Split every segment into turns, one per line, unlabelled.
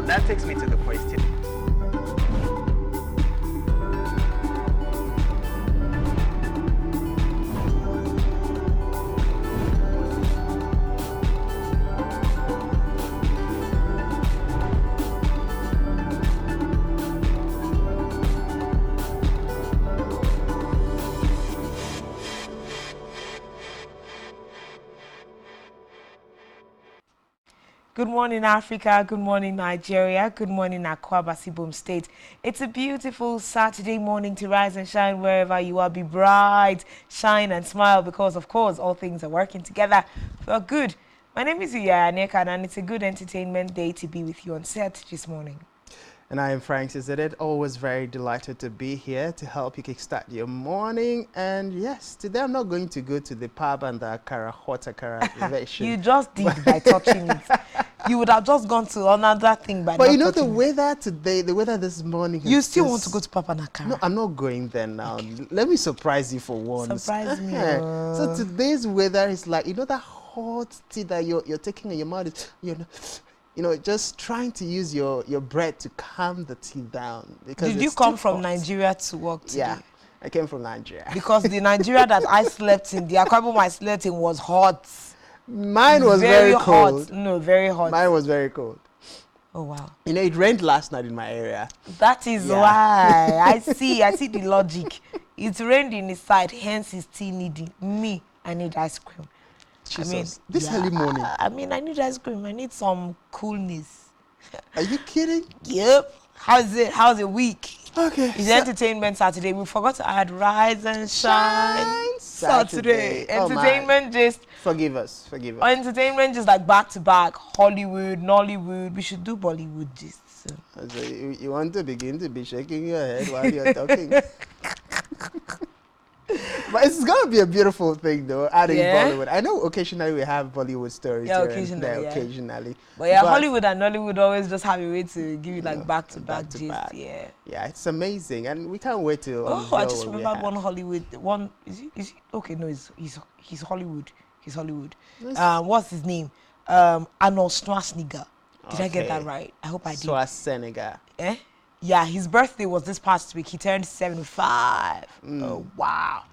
that takes me to the question.
Good morning, Africa. Good morning, Nigeria. Good morning, Akwa Ibom State. It's a beautiful Saturday morning to rise and shine wherever you are. Be bright, shine and smile because, of course, all things are working together for good. My name is Uyaya Neka, and it's a good entertainment day to be with you on set this morning.
And I am Frank Cizedit, always very delighted to be here to help you kickstart your morning. And yes, today I'm not going to go to the pub and the Akara, hot Akara version.
You just did by touching it. You would have just gone to another thing by
But
not
you know the
touching
weather today, the weather this morning.
You still want to go to Papa Nakara?
No, I'm not going there now. Okay. Let me surprise you for once.
Surprise me.
So today's weather is like, you know, that hot tea that you're taking in your mouth. You know, just trying to use your breath to calm the tea down. Because
did you come from Nigeria to work today?
Yeah, I came from Nigeria.
Because the Nigeria that I slept in, the Akwa Ibom I slept in was hot.
Mine was very cold.
Hot. No, very hot.
Mine was very cold.
Oh, wow.
You know, it rained last night in my area.
That is why. I see the logic. It rained in his side, hence he's still needing. Me, I need ice cream.
Jesus.
I mean,
this early morning.
I mean, I need ice cream. I need some coolness.
Are you kidding?
Yep. How's it? How's the week?
Okay.
It's Entertainment Saturday. We forgot to add Rise and Shine Saturday. Entertainment just.
Forgive us. Forgive us.
Entertainment just like back to back. Hollywood, Nollywood. We should do Bollywood just. So.
You want to begin to be shaking your head while you're talking. But it's going to be a beautiful thing, though, adding Bollywood. I know occasionally we have Bollywood stories here occasionally.
But Hollywood and Nollywood always just have a way to give you like back-to-back gist. Yeah. Yeah,
it's amazing. And we can't wait to
I just remembered one Hollywood. One, is he? Okay, no, he's Hollywood. He's Hollywood. What's his name? Arnold Schwarzenegger. Did I get that right? I hope I did.
Schwarzenegger.
Eh? Yeah, his birthday was this past week. He turned 75. Oh, wow.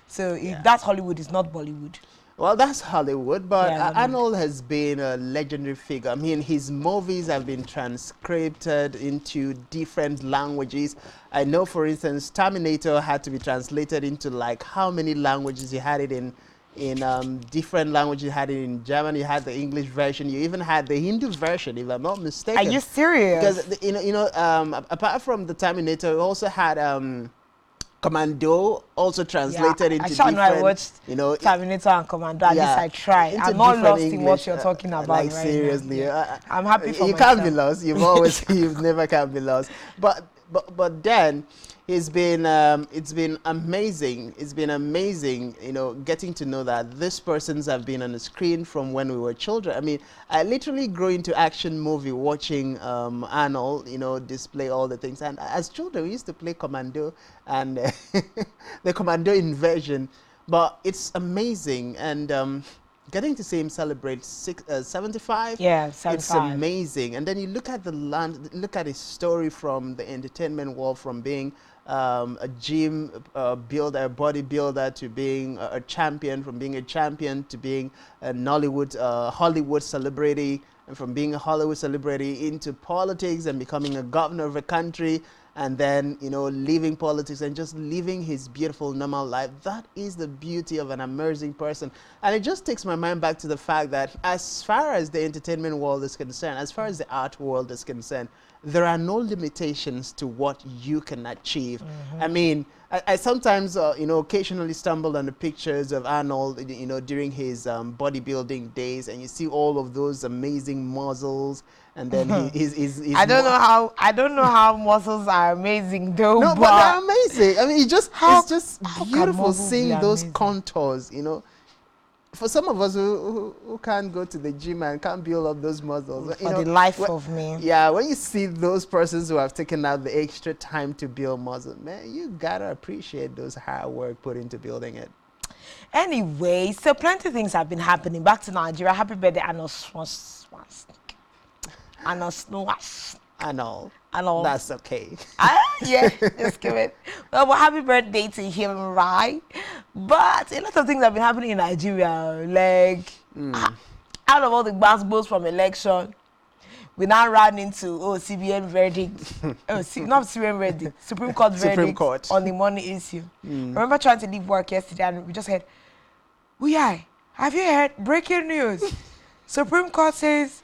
So that's Hollywood, it's not Bollywood.
Well, that's Hollywood, but Arnold has been a legendary figure. I mean, his movies have been transcribed into different languages. I know, for instance, Terminator had to be translated into like how many languages? You had it in different languages. You had it in German, you had the English version, you even had the Hindu version, if I'm not mistaken.
Are you serious?
Because apart from the Terminator, we also had Commando, also translated into different.
I watched Terminator and Commando. At least I try. I'm not lost in what you're talking about.
Like right seriously,
now. I'm happy for
you
myself.
Can't be lost. You've never can be lost. But then. It's been amazing. It's been amazing, getting to know that these persons have been on the screen from when we were children. I mean, I literally grew into action movie watching Arnold, display all the things. And as children, we used to play Commando and the Commando invasion. But it's amazing, and getting to see him celebrate 75.
Yeah, 75.
It's amazing. And then you look at look at his story from the entertainment world, from being a gym builder, a bodybuilder, to being a champion, from being a champion to being a Hollywood celebrity, and from being a Hollywood celebrity into politics and becoming a governor of a country, and then, leaving politics and just living his beautiful, normal life. That is the beauty of an amazing person. And it just takes my mind back to the fact that as far as the entertainment world is concerned, as far as the art world is concerned, there are no limitations to what you can achieve. I mean, I sometimes, occasionally stumble on the pictures of Arnold, during his bodybuilding days, and you see all of those amazing muscles, and then he's
I don't know how muscles are amazing though.
No, but they're amazing. I mean, it's just beautiful seeing those contours, For some of us who can't go to the gym and can't build up those muscles.
For the life of me.
Yeah, when you see those persons who have taken out the extra time to build muscle, man, you gotta appreciate those hard work put into building it.
Anyway, so plenty of things have been happening. Back to Nigeria. Happy birthday, Arnold Schwarzenegger. and a snowash.
I know.
I know.
That's okay.
Yeah, just give it. Well, happy birthday to him, right? But a lot of things have been happening in Nigeria. Like, out of all the basketballs from election, we now ran into CBN verdict. Not CBN verdict, Supreme Court verdict
Supreme Court.
on the money issue. I remember trying to leave work yesterday and we just heard, have you heard breaking news? Supreme Court says,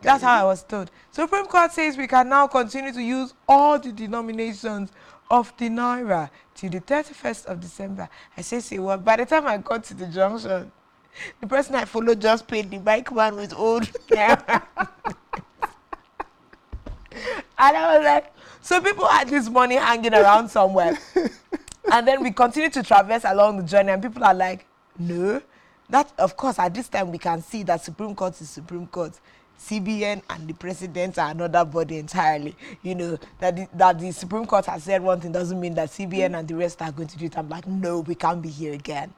that's how I was told. Supreme Court says we can now continue to use all the denominations of the Naira till the 31st of December. I say what? By the time I got to the junction, the person I followed just paid the bike man with old Naira. And I was like, so people had this money hanging around somewhere. And then we continue to traverse along the journey and people are like, no. That, of course, at this time we can see that Supreme Court is Supreme Court. CBN and the president are another body entirely. You know, that the Supreme Court has said one thing doesn't mean that CBN and the rest are going to do it. I'm like, no, we can't be here again.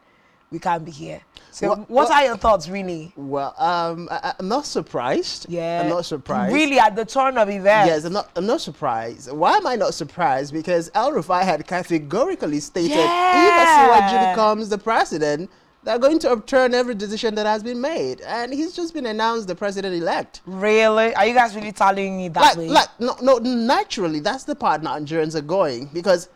We can't be here. So what are your thoughts, really?
Well, I'm not surprised.
Yeah.
I'm not surprised.
Really, at the turn of events.
Yes, I'm not surprised. Why am I not surprised? Because El-Rufai had categorically stated, if Asiwaju becomes the president, they're going to overturn every decision that has been made. And he's just been announced the president-elect.
Really? Are you guys really telling me that way?
No, naturally, that's the part Nigerians are going. Because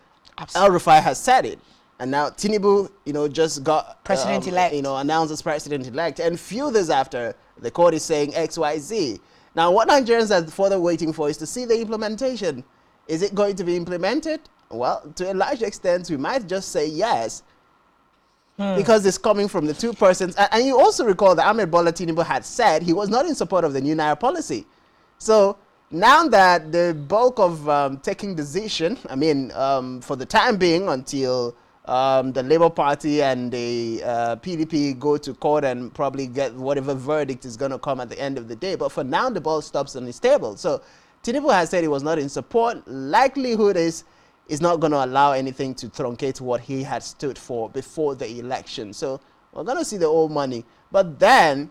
El-Rufai has said it. And now Tinubu, just got
president-elect,
announced as president-elect. And few days after, the court is saying XYZ. Now, what Nigerians are further waiting for is to see the implementation. Is it going to be implemented? Well, to a large extent, we might just say yes. Because it's coming from the two persons. And you also recall that Ahmed Bola Tinubu had said he was not in support of the new Naira policy. So now that the bulk of taking decision, for the time being until the Labour Party and the PDP go to court and probably get whatever verdict is going to come at the end of the day. But for now, the ball stops on his table. So Tinubu has said he was not in support. Likelihood is not going to allow anything to truncate what he had stood for before the election. So we're going to see the old money. But then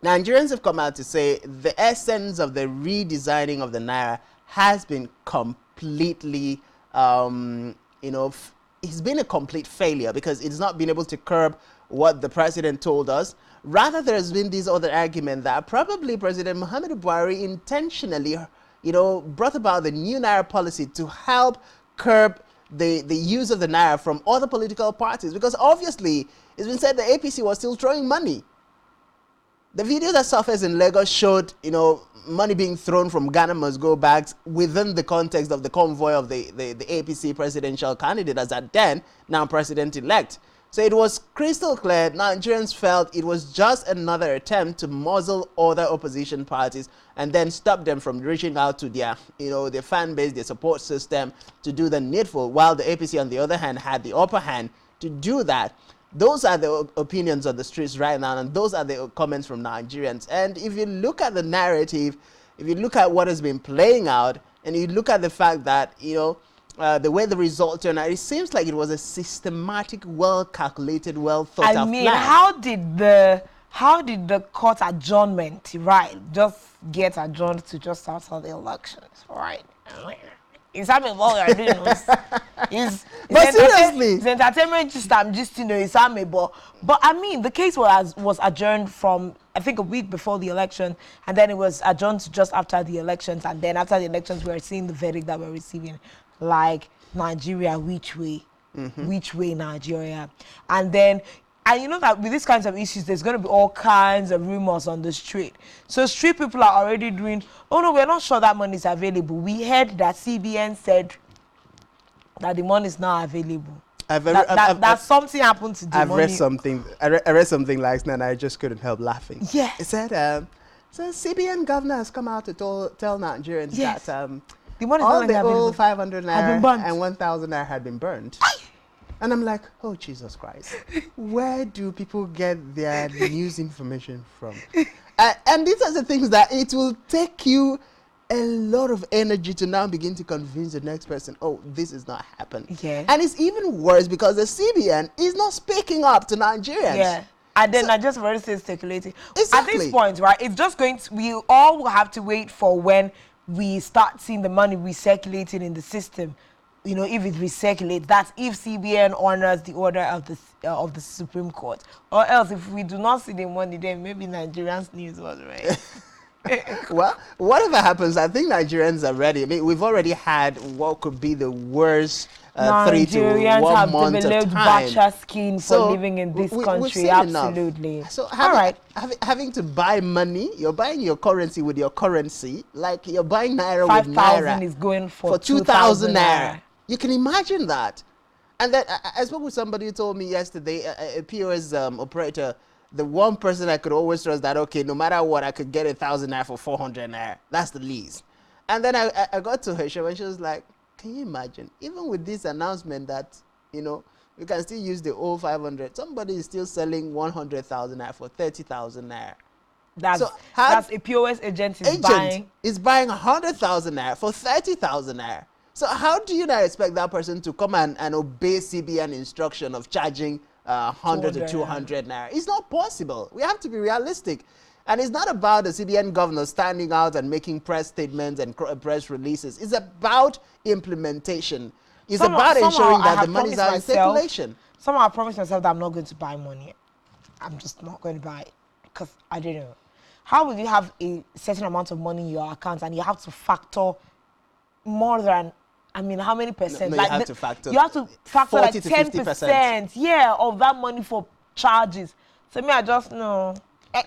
Nigerians have come out to say the essence of the redesigning of the Naira has been completely, it's been a complete failure because it's not been able to curb what the president told us. Rather, there's been this other argument that probably President Muhammadu Buhari intentionally, brought about the new Naira policy to help curb the use of the Naira from other political parties. Because obviously, it's been said the APC was still throwing money. The video that surfaced in Lagos showed, money being thrown from Ghana must go bags within the context of the convoy of the APC presidential candidate as at then, now president-elect. So it was crystal clear. Nigerians felt it was just another attempt to muzzle other opposition parties and then stop them from reaching out to their, their fan base, their support system to do the needful, while the APC, on the other hand, had the upper hand to do that. Those are the opinions on the streets right now, and those are the comments from Nigerians. And if you look at the narrative, if you look at what has been playing out, and you look at the fact that, the way the result turned out, it seems like it was a systematic, well-calculated, well-thought-out plan.
How did the court adjournment, just get adjourned to just after the elections, right? It's having what we are doing.
But seriously,
it's entertainment it's amiable. But the case was adjourned from, I think, a week before the election, and then it was adjourned to just after the elections, and then after the elections, we're seeing the verdict that we're receiving, like Nigeria, which way Nigeria, and then. And you know that with these kinds of issues, there's going to be all kinds of rumors on the street. So street people are already doing, oh no, we're not sure that money is available. We heard that CBN said that the money is not available. That something happened to the money.
I read something like that and I just couldn't help laughing.
Yeah.
It said, so CBN governor has come out to tell Nigerians that
the money
all the old 500 naira and 1,000 naira had been burned. And I'm like, oh, Jesus Christ. Where do people get their news information from? And these are the things that it will take you a lot of energy to now begin to convince the next person, oh, this is not happening.
Yeah.
And it's even worse because the CBN is not speaking up to Nigerians.
Yeah. And then I just already say speculating. At this
Exactly.
point, right, it's just going to, we all will have to wait for when we start seeing the money recirculating in the system. You know, if it recirculates, that's if CBN honors the order of the Supreme Court. Or else, if we do not see the money, then maybe Nigerians news was right.
Well, whatever happens, I think Nigerians are ready. I mean, we've already had what could be the worst 3 to
Nigerians
1
have
month of
developed
time.
bachelor skin for living in this
we've
country.
seen
Absolutely.
enough. So
All right.
having to buy money, you're buying your currency with your currency, like you're buying naira with
5,000
naira
is going for
2,000
2,000
naira. You can imagine that. And then I spoke with somebody who told me yesterday, a POS operator, the one person I could always trust that, okay, no matter what, I could get 1,000 naira for 400 naira. That's the least. And then I got to her show and she was like, can you imagine, even with this announcement that, you know, you can still use the old 500, somebody is still selling 100,000 naira for 30,000 naira.
That's a POS agent
is buying 100,000 naira for 30,000 naira. So how do you not expect that person to come and obey CBN instruction of charging 100 to 200 naira? It's not possible. We have to be realistic. And it's not about the CBN governor standing out and making press statements and press releases. It's about implementation. It's about ensuring that the money is out in circulation.
Somehow I promised myself that I'm not going to buy money. I'm just not going to buy it because I don't know. How will you have a certain amount of money in your account and you have to factor more than, I mean, how many percent?
No,
like
you have to factor
like
40 to
10%, yeah, of that money for charges. So me, I just know.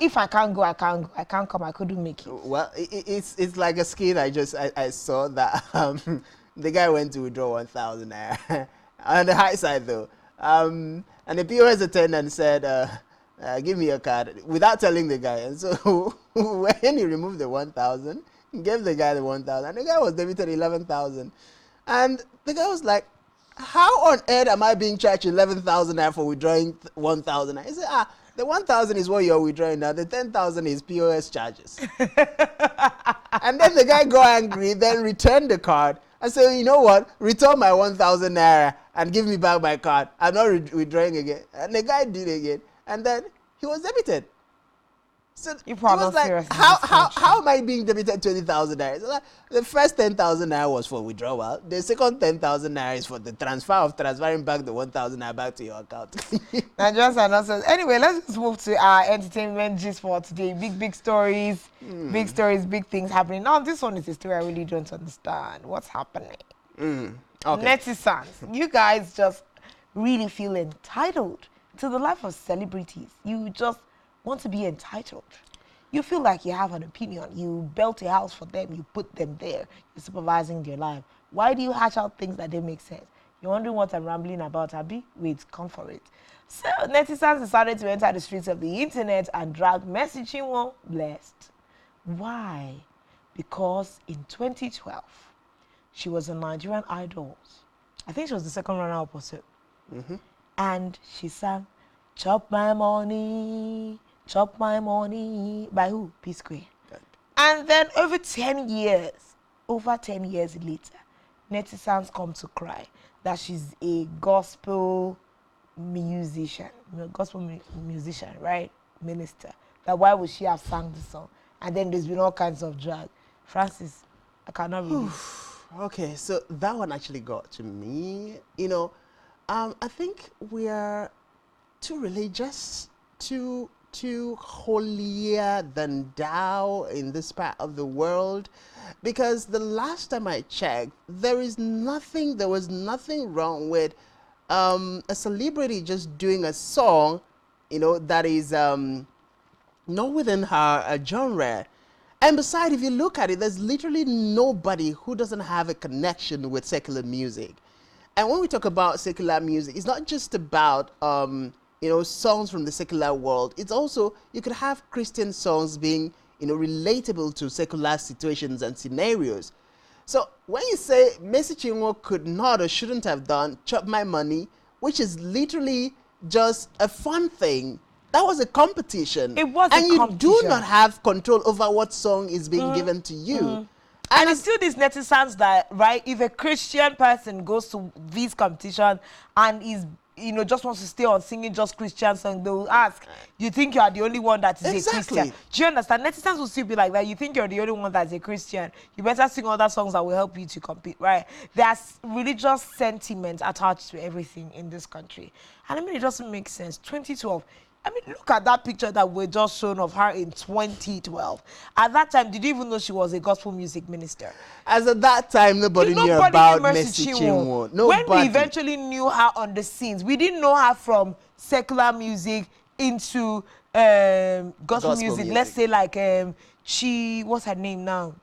If I can't go, I can't go. I can't come, I couldn't make it.
Well, it's like a scheme I saw that the guy went to withdraw 1,000 naira. On the high side though. And the POS attendant said, give me your card, without telling the guy. And so when he removed the 1,000, he gave the guy the 1,000. And the guy was debited 11,000. And the guy was like, how on earth am I being charged 11,000 naira for withdrawing 1,000 naira? He said, the 1,000 is what you're withdrawing now. The 10,000 is POS charges. And then the guy got angry, then returned the card. I said, you know what? Return my 1,000 naira and give me back my card. I'm not withdrawing again. And the guy did it again. And then he was debited. So it was like, how am I being debited 20,000 naira? So like, the first 10,000 naira was for withdrawal. The second 10,000 naira is for the transferring back the 1,000 naira back to your account.
Nigerians are nonsense. Anyway, let's just move to our entertainment gist for today. Big stories, big things happening. Now, this one is a story I really don't understand. What's happening? Okay. Netizens, you guys just really feel entitled to the life of celebrities. You just want to be entitled. You feel like you have an opinion. You built a house for them. You put them there. You're supervising their life. Why do you hatch out things that don't make sense? You're wondering what I'm rambling about, Abby? Wait, come for it. So, netizens decided to enter the streets of the internet and drag Mercy Chinwo blessed. Why? Because in 2012, she was on Nigerian Idols. I think she was the second runner-up or so. And she sang, "Chop my money, chop my money," by who? P-Square. And then over 10 years later, netizens come to cry that she's a gospel musician, right? Minister. That why would she have sang the song? And then there's been all kinds of drag. Francis, I cannot read.
Okay, so that one actually got to me. You know, I think we are too religious, too holier than thou in this part of the world, because the last time I checked, there was nothing wrong with a celebrity just doing a song, you know, that is not within her genre. And besides, if you look at it, there's literally nobody who doesn't have a connection with secular music. And when we talk about secular music, it's not just about you know, songs from the secular world. It's also, you could have Christian songs being, you know, relatable to secular situations and scenarios. So when you say Mercy Chinwo could not or shouldn't have done "Chop My Money," which is literally just a fun thing, that was a competition.
It was
and
a competition.
You do not have control over what song is being given to you.
And it's still these netizens that, right, if a Christian person goes to these competitions and is you know, just wants to stay on singing just Christian songs, they will ask, you think you are the only one that is a Christian? Do you understand? Netizens will still be like that. You think you're the only one that's a Christian? You better sing other songs that will help you to compete, right? There's religious sentiment attached to everything in this country. And I mean, it doesn't make sense. 2012. I mean, look at that picture that we just shown of her in 2012. At that time, did you even know she was a gospel music minister?
As at that time, nobody knew about Mercy Chinwo. Nobody.
When we eventually knew her on the scenes, we didn't know her from secular music into gospel music. Let's say like what's her name now?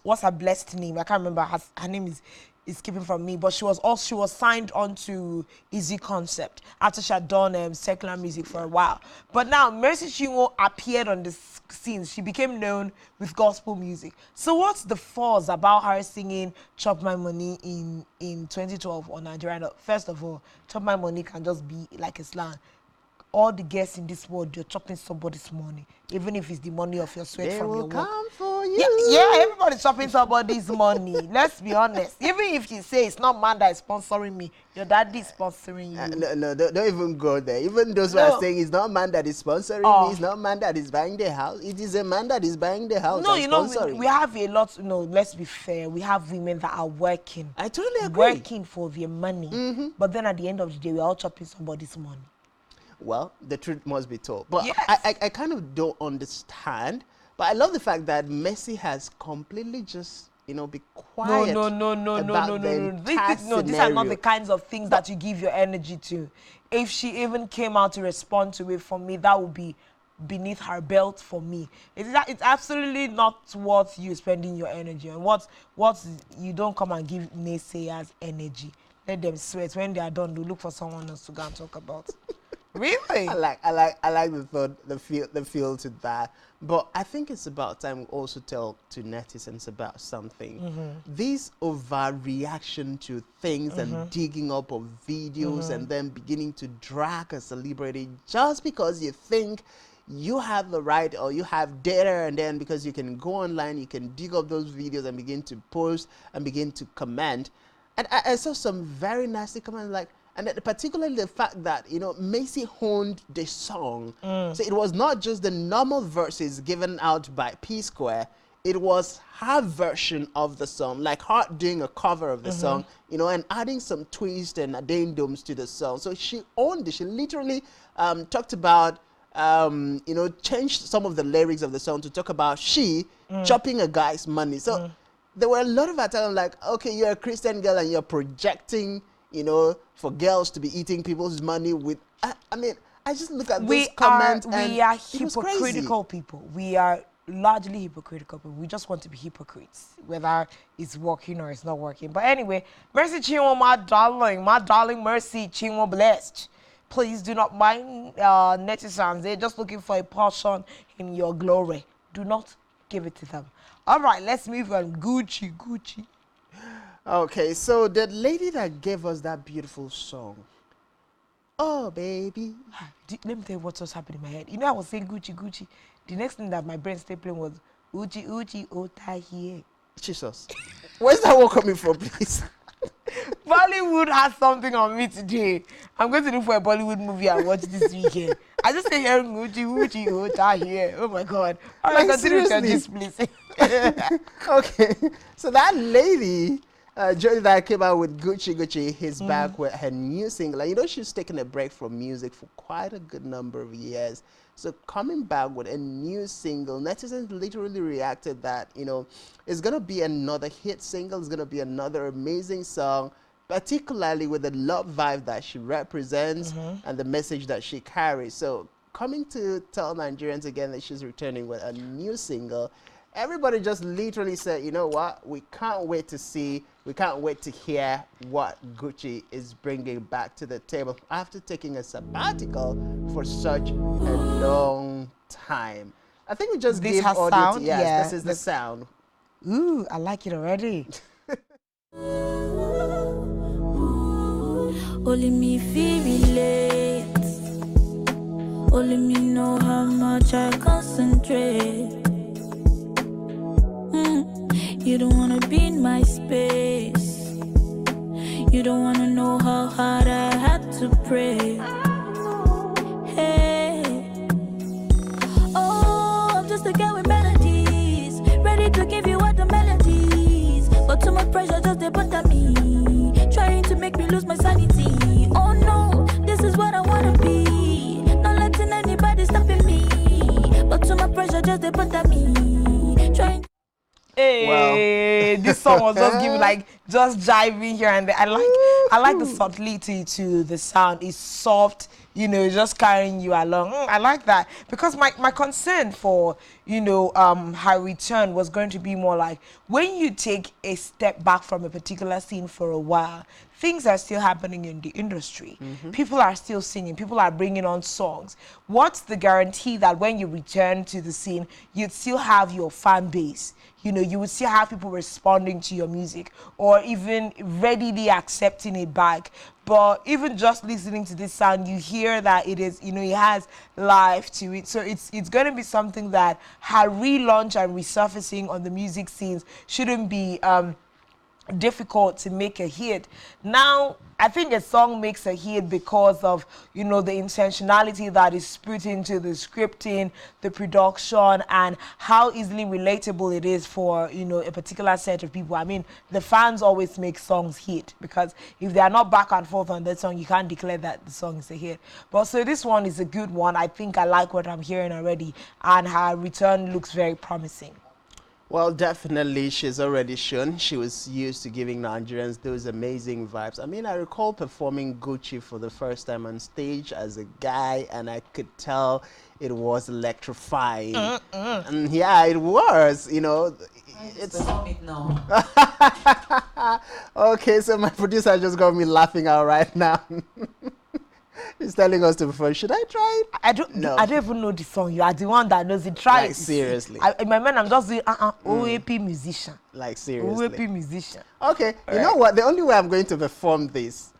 What's her blessed name? I can't remember. Her name is skipping from me, but she was signed on to Easy Concept after she had done secular music for a while. But now Mercy Chinwo appeared on the scenes. She became known with gospel music. So what's the fuss about her singing Chop My Money in 2012 on Nigerian? First of all, Chop My Money can just be like a slang. All the guests in this world, you're chopping somebody's money, even if it's the money of your sweat from your work.
Come for you.
Yeah, everybody's chopping somebody's money. Let's be honest. Even if you say it's not man that is sponsoring me, your daddy is sponsoring you.
No, don't even go there. Even those who are saying it's not man that is sponsoring me, it's not man that is buying the house. It is a man that is buying the house.
No, you know, we have a lot. No, let's be fair. We have women that are working.
I totally agree.
Working for their money. But then at the end of the day, we're all chopping somebody's money.
Well, the truth must be told. But
yes.
I kind of don't understand. But I love the fact that Messi has completely just, be quiet.
No. These are not the kinds of things that you give your energy to. If she even came out to respond to it, for me, that would be beneath her belt for me. It's absolutely not worth you spending your energy on. What you don't come and give naysayers energy. Let them sweat. When they are done, they'll look for someone else to go and talk about. Really?
I like the thought, the feel to that. But I think it's about time we also tell to netizens about something. This overreaction to things and digging up of videos and then beginning to drag a celebrity just because you think you have the right or you have data, and then because you can go online, you can dig up those videos and begin to post and begin to comment. And I saw some very nasty comments like, and particularly the fact that, Macy honed the song. So it was not just the normal verses given out by P Square. It was her version of the song, like her doing a cover of the song, and adding some twist and addendums to the song. So she owned it. She literally talked about, changed some of the lyrics of the song to talk about chopping a guy's money. So there were a lot of attacks like, okay, you're a Christian girl and you're projecting, for girls to be eating people's money with, I just look at those comments and
we are hypocritical people. We are largely hypocritical people. We just want to be hypocrites, whether it's working or it's not working. But anyway, Mercy Chinwo, my darling Mercy Chinwo blessed. Please do not mind netizens. They're just looking for a portion in your glory. Do not give it to them. All right, let's move on. Gucci.
Okay, so the lady that gave us that beautiful song, oh baby.
Let me tell you what was happening in my head. I was saying Gucci. The next thing that my brain started playing was Uchi, Ota here.
Jesus. Where's that one coming from, please?
Bollywood has something on me today. I'm going to look for a Bollywood movie and watch this weekend. I just say hearing Uchi, Ota here. Oh my God. All right, continue with this, please.
Okay, so that lady, Jody, that came out with Gucci, his back with her new single. She's taken a break from music for quite a good number of years. So coming back with a new single, netizens literally reacted that, it's going to be another hit single. It's going to be another amazing song, particularly with the love vibe that she represents and the message that she carries. So coming to tell Nigerians again that she's returning with a new single, everybody just literally said, you know what, we can't wait to hear what Gucci is bringing back to the table after taking a sabbatical for such a long time. I think we just gave audio
sound?
to, yes, this is the sound.
Ooh, I like it already.
Only me feel relate. Only me know how much I concentrate. You don't wanna be in my space. You don't wanna know how hard I had to pray. Hey, oh, I'm just a girl with melodies, ready to give you all the melodies. But too much pressure just they put on me, trying to make me lose my sanity. Oh no, this is what I wanna be, not letting anybody stopping me. But too much pressure just they put on me, trying.
Hey, well. This song was just giving just jiving here and there. I like the subtlety to the sound. It's soft, just carrying you along. I like that because my concern for her return was going to be more like when you take a step back from a particular scene for a while, things are still happening in the industry. People are still singing. People are bringing on songs. What's the guarantee that when you return to the scene, you'd still have your fan base? You would still have people responding to your music or even readily accepting it back. But even just listening to this sound, you hear that it is, it has life to it. So it's going to be something that her relaunch and resurfacing on the music scenes shouldn't be difficult to make a hit. Now, I think a song makes a hit because of, the intentionality that is put into the scripting, the production, and how easily relatable it is for, a particular set of people. I mean, the fans always make songs hit because if they are not back and forth on that song, you can't declare that the song is a hit. But so this one is a good one. I think I like what I'm hearing already, and her return looks very promising.
Well, definitely, she's already shown she was used to giving Nigerians those amazing vibes. I mean, I recall performing Gucci for the first time on stage as a guy, and I could tell it was electrifying. And yeah, it was, It's
it now.
Okay, so my producer just got me laughing out right now. He's telling us to perform. Should I try it?
I don't even know the song. You are the one that knows it. Try it.
Seriously.
In my mind, I'm just doing OAP musician.
Like seriously.
OAP musician.
Okay. You know what? The only way I'm going to perform this,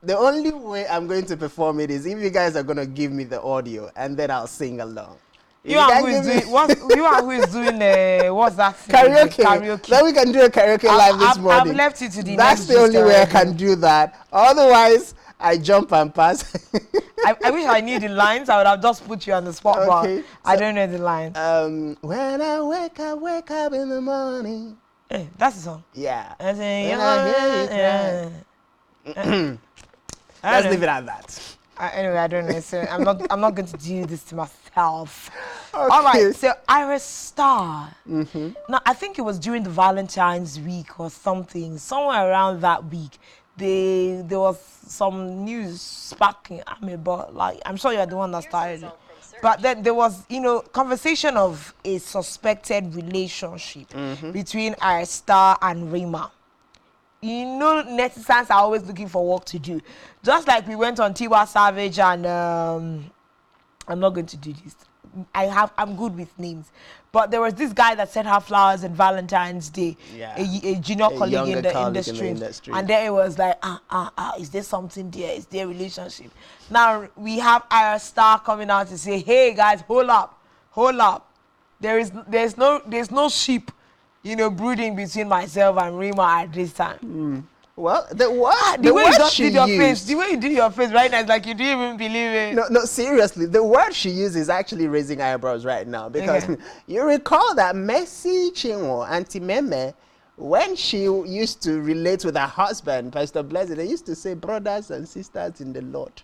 the only way I'm going to perform it is if you guys are going to give me the audio and then I'll sing along.
You are who is doing what's that thing?
Karaoke. Then we can do a karaoke live this morning.
I've left it to the
That's the only way I can do that. Otherwise, I jump and pass.
I wish I knew the lines. I would have just put you on the spot,
okay,
but I don't know the lines.
When I wake up in the morning.
Hey, that's the song.
Yeah.
Let's
leave it at that.
Anyway, I don't know. So I'm not going to do this to myself.
Okay.
All right. So Iris Star. Now I think it was during the Valentine's week or something, somewhere around that week. There was some news sparking at me, but I'm sure you're the one that started it. But then there was, conversation of a suspected relationship between Iris Star and Rima. Netizens are always looking for work to do. Just like we went on Tiwa Savage and I'm not going to do this. I'm good with names. But there was this guy that sent her flowers on Valentine's Day, a junior colleague in the industry. And then it was like, is there something there? Is there a relationship? Now we have Iris Star coming out to say, hey guys, hold up. There's no sheep, brooding between myself and Rima at this time.
Well, the way you did your face right now is like you didn't even believe it. No, seriously. The word she used is actually raising eyebrows right now because you recall that Mercy Chinwo, Auntie Meme, when she used to relate with her husband, Pastor Blessed, they used to say brothers and sisters in the Lord.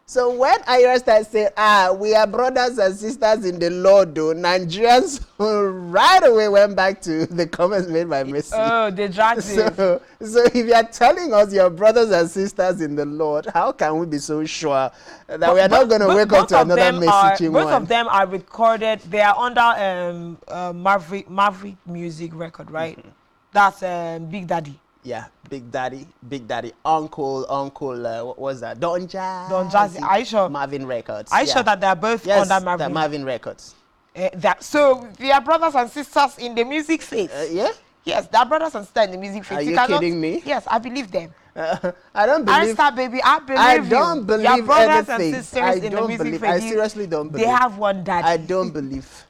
So when Iris started saying, we are brothers and sisters in the Lord, though, Nigerians right away went back to the comments made by Messi.
Oh, they dragged
so if you are telling us you're brothers and sisters in the Lord, how can we be so sure that we are not going to wake up to another Messi Chinwo?
Both of them are recorded. They are under Maverick Music record, right? That's Big Daddy.
Yeah, Big Daddy, Uncle, what was that? Don Jazzy.
Are you sure?
Marvin Records.
Are you sure that they're both under Marvin?
Yes, Marvin Records.
So we are brothers and sisters in the music faith.
Yeah?
Yes, they're brothers and sisters in the music faith.
Are you kidding me?
Yes, I believe them.
I don't believe.
Iris Star, baby, I believe
I don't believe
you. brothers
anything.
And sisters in the music faith.
I seriously don't believe.
They have one daddy.
I don't believe.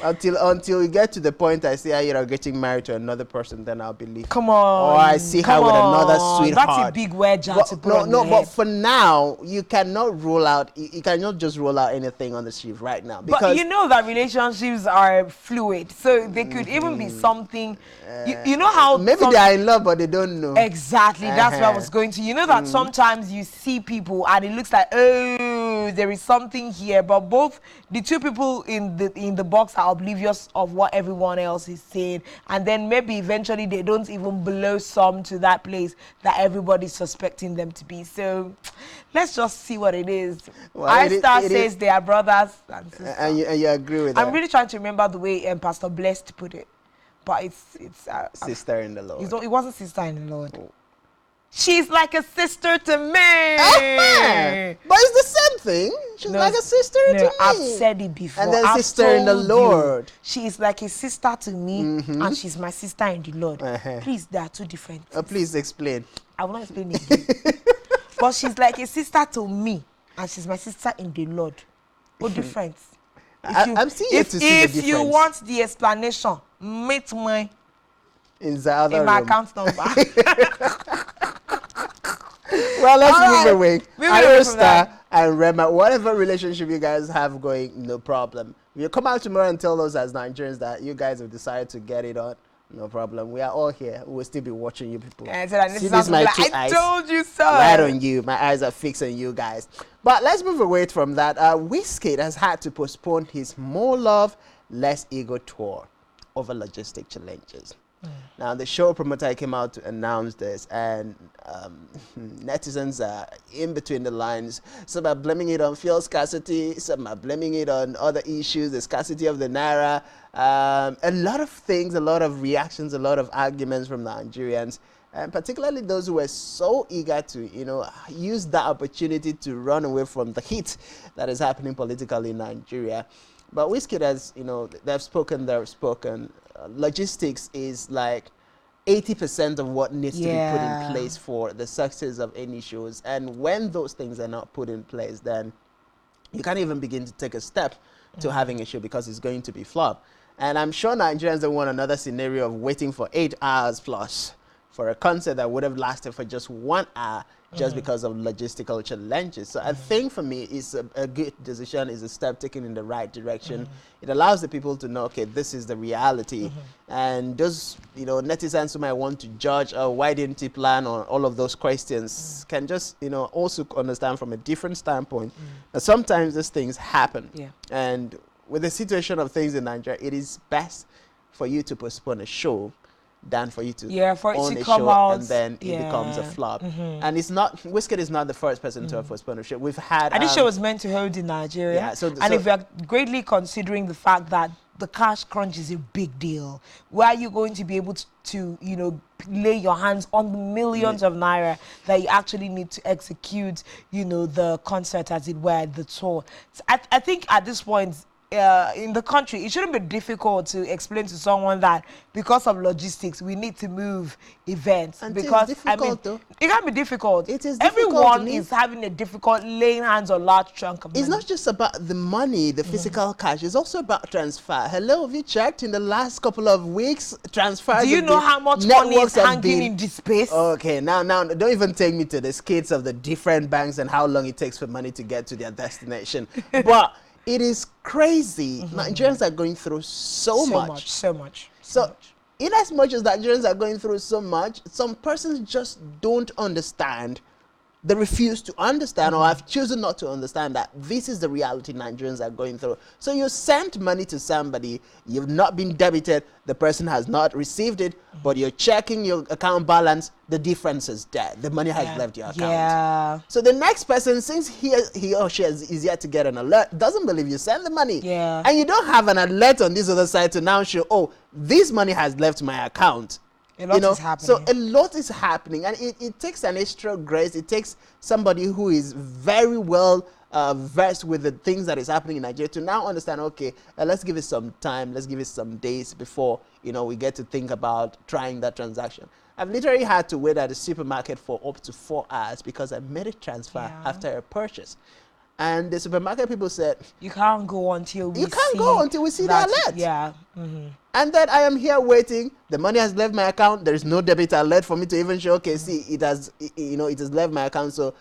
Until we get to the point I see her, you know, getting married to another person, then I'll believe.
Come on.
Or I see her with another sweetheart.
That's a big wedge to put on your
but
head.
for now, you cannot rule out. You cannot just rule out anything on the shift right now, because
But you know that relationships are fluid, so they could even be something. You know how
maybe they are in love, but they don't know.
Exactly, that's where I was going to. You know that sometimes you see people and it looks like, oh, there is something here, but both the two people in the box are oblivious of what everyone else is saying, and then maybe eventually they don't even blossom to that place that everybody's suspecting them to be. So let's just see what it is.
Well,
I-Star says they are brothers and sisters.
And you agree with that?
I'm really trying to remember the way Pastor Blessed put it, but it's
sister in the Lord.
It wasn't sister in the Lord. Oh. She's like a sister to me.
But it's the same thing. She's like a sister to me.
I've said it before.
And then sister in the Lord.
She is like a sister to me, and she's my sister in the Lord. Please, there are two different things.
Please explain.
I will not explain it. But she's like a sister to me, and she's my sister in the Lord. What difference?
I'm seeing you to see the difference.
If you want the explanation, meet me
in the other
my
room.
account number.
Well, let's move away.
I-Star
and Rema, whatever relationship you guys have going, no problem. You come out tomorrow and tell us as Nigerians that you guys have decided to get it on. No problem. We are all here. We'll still be watching you people.
See this, my two eyes. I told you so.
Right on you. My eyes are fixed on you guys. But let's move away from that. Wizkid has had to postpone his More Love, Less Ego tour over logistic challenges. Now, the show promoter came out to announce this, and netizens are in between the lines. Some are blaming it on fuel scarcity, some are blaming it on other issues, the scarcity of the Naira. A lot of things, a lot of reactions, a lot of arguments from Nigerians, and particularly those who were so eager to, you know, use that opportunity to run away from the heat that is happening politically in Nigeria. But Wizkid has, you know, they've spoken. Logistics is like 80% of what needs to be put in place for the success of any shows. And when those things are not put in place, then you can't even begin to take a step to having a show, because it's going to be flop. And I'm sure Nigerians don't want another scenario of waiting for 8 hours plus for a concert that would have lasted for just 1 hour just because of logistical challenges. So I think for me, it's a good decision, it's a step taken in the right direction. It allows the people to know, okay, this is the reality. And those, you know, netizens who might want to judge, why didn't he plan, or all of those questions, can just, you know, also understand from a different standpoint that sometimes these things happen. And with the situation of things in Nigeria, it is best for you to postpone a show than for you to own a show out, and then it becomes a flop. And it's not, Wizkid is not the first person to have postponed a show. We've had...
And this show was meant to hold in Nigeria. And if you're greatly considering the fact that the cash crunch is a big deal, where are you going to be able to you know, lay your hands on the millions of Naira that you actually need to execute, you know, the concert, as it were, the tour? So I think at this point, in the country, it shouldn't be difficult to explain to someone that because of logistics, we need to move events.
And
because
it's difficult, though.
It can be difficult.
It is difficult.
Everyone is having a difficult laying hands on large chunk of money.
It's not just about the money, the physical cash. It's also about transfer. Hello, have you checked in the last couple of weeks? Transfers.
Do you know how much money is hanging in this space?
Okay, now, don't even take me to the skates of the different banks and how long it takes for money to get to their destination. But it is crazy. Nigerians are going through so much. So in as much as Nigerians are going through so much, some persons just don't understand. They refuse to understand, or have chosen not to understand that this is the reality Nigerians are going through. So you sent money to somebody, you've not been debited, the person has not received it, but you're checking your account balance, the difference is there. The money has left your account. So the next person, since he or she is yet to get an alert, doesn't believe you send the money. And you don't have an alert on this other side to now show, oh, this money has left my account.
A lot is happening.
So a lot is happening, and it takes an extra grace. It takes somebody who is very well versed with the things that is happening in Nigeria to now understand, okay, let's give it some time, let's give it some days before, you know, we get to think about trying that transaction. I've literally had to wait at the supermarket for up to 4 hours because I made a transfer after a purchase. And the supermarket people said,
you can't go until we
see the alert.
Yeah.
And then I am here waiting. The money has left my account. There is no debit alert for me to even show. Okay, see, it has, it has left my account. So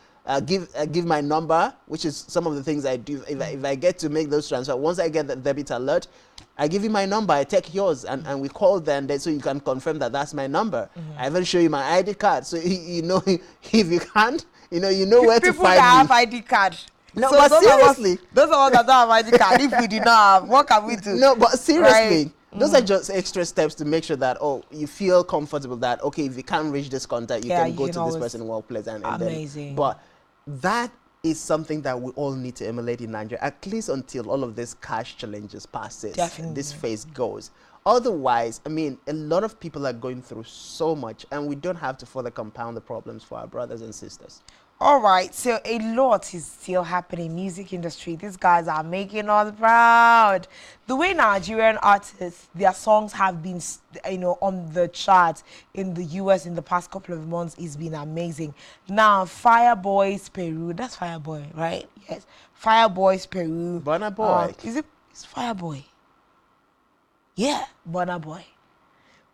give my number, which is some of the things I do. If I get to make those transfers, once I get the debit alert, I give you my number. I take yours, and we call then so you can confirm that that's my number. I even show you my ID card, so if you can't, you know where to find me.
People that have ID card.
No,
so
but seriously,
those are that don't have ID card. If we did not have, what can we do?
No, but seriously,
right?
Those are just extra steps to make sure that you feel comfortable that okay, if you can't reach this contact, you can go to this person's workplace and
amazing.
Then, but that is something that we all need to emulate in Nigeria, at least until all of these cash challenges passes.
Definitely.
This phase goes. Otherwise, I mean, a lot of people are going through so much, and we don't have to further compound the problems for our brothers and sisters.
All right, so a lot is still happening in the music industry. These guys are making us proud. The way Nigerian artists, their songs have been, on the charts in the US in the past couple of months has been amazing. Now, Fireboy's Peru, that's Fireboy, right? Yes, Fireboy's Peru.
Burna Boy.
It's Fireboy. Yeah, Burna Boy.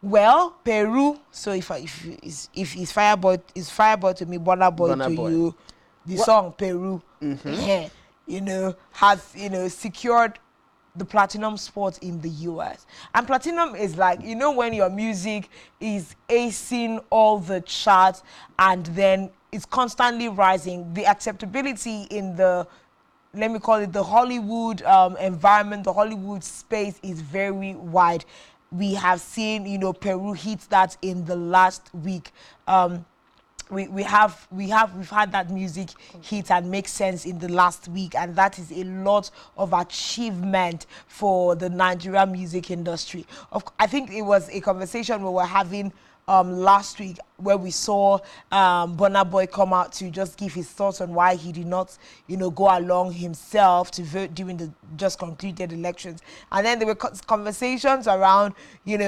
Well, Peru. So if it's Fireboy to me, Burna Boy to you, the song Peru, has secured the platinum spot in the US. And platinum is like when your music is acing all the charts and then it's constantly rising. The acceptability in the, let me call it, the Hollywood environment, the Hollywood space is very wide. We have seen, Peru hit that in the last week. We've had that music hit and make sense in the last week, and that is a lot of achievement for the Nigerian music industry. I think it was a conversation we were having last week where we saw Burna Boy come out to just give his thoughts on why he did not, go along himself to vote during the just concluded elections. And then there were conversations around,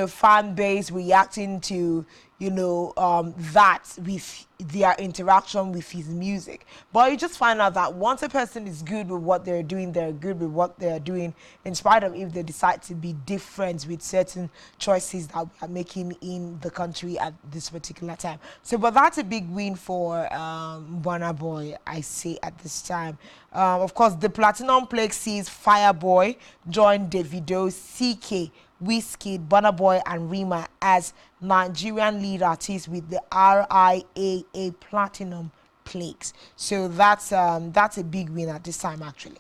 fan base reacting to, that with their interaction with his music. But you just find out that once a person is good with what they're doing, they're good with what they're doing, in spite of if they decide to be different with certain choices that we are making in the country at this particular time. So, but that's a big win for Burna Boy, I say at this time. Of course, the Platinum Plaque sees Fireboy join Davido, CK, Wizkid, Burna Boy, and Rima as Nigerian lead artists with the RIAA Platinum Plaques. So that's a big win at this time, actually.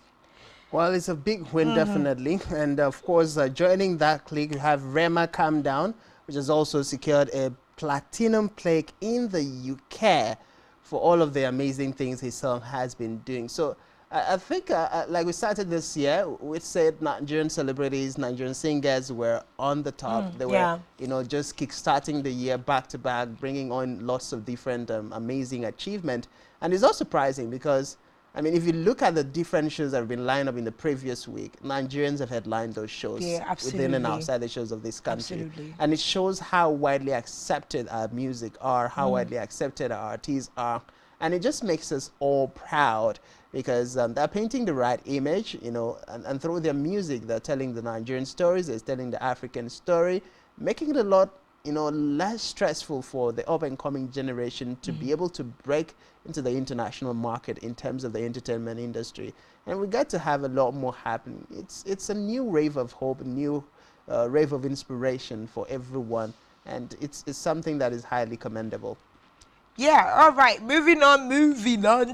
Well, it's a big win, definitely. And of course, joining that clique, you have Rema Calm Down, which has also secured a Platinum Plaque in the UK for all of the amazing things his song has been doing. So I think, like we started this year, we said Nigerian celebrities, Nigerian singers were on the top. They were, just kickstarting the year back to back, bringing on lots of different amazing achievement. And it's not surprising because, I mean, if you look at the different shows that have been lined up in the previous week, Nigerians have headlined those shows within and outside the shows of this country. Absolutely. And it shows how widely accepted our music are, how widely accepted our artists are. And it just makes us all proud because they're painting the right image, and through their music, they're telling the Nigerian stories, they're telling the African story, making it a lot, less stressful for the up-and-coming generation to be able to break into the international market in terms of the entertainment industry. And we got to have a lot more happening. It's a new wave of hope, a new wave of inspiration for everyone, and it's something that is highly commendable.
Yeah, all right, moving on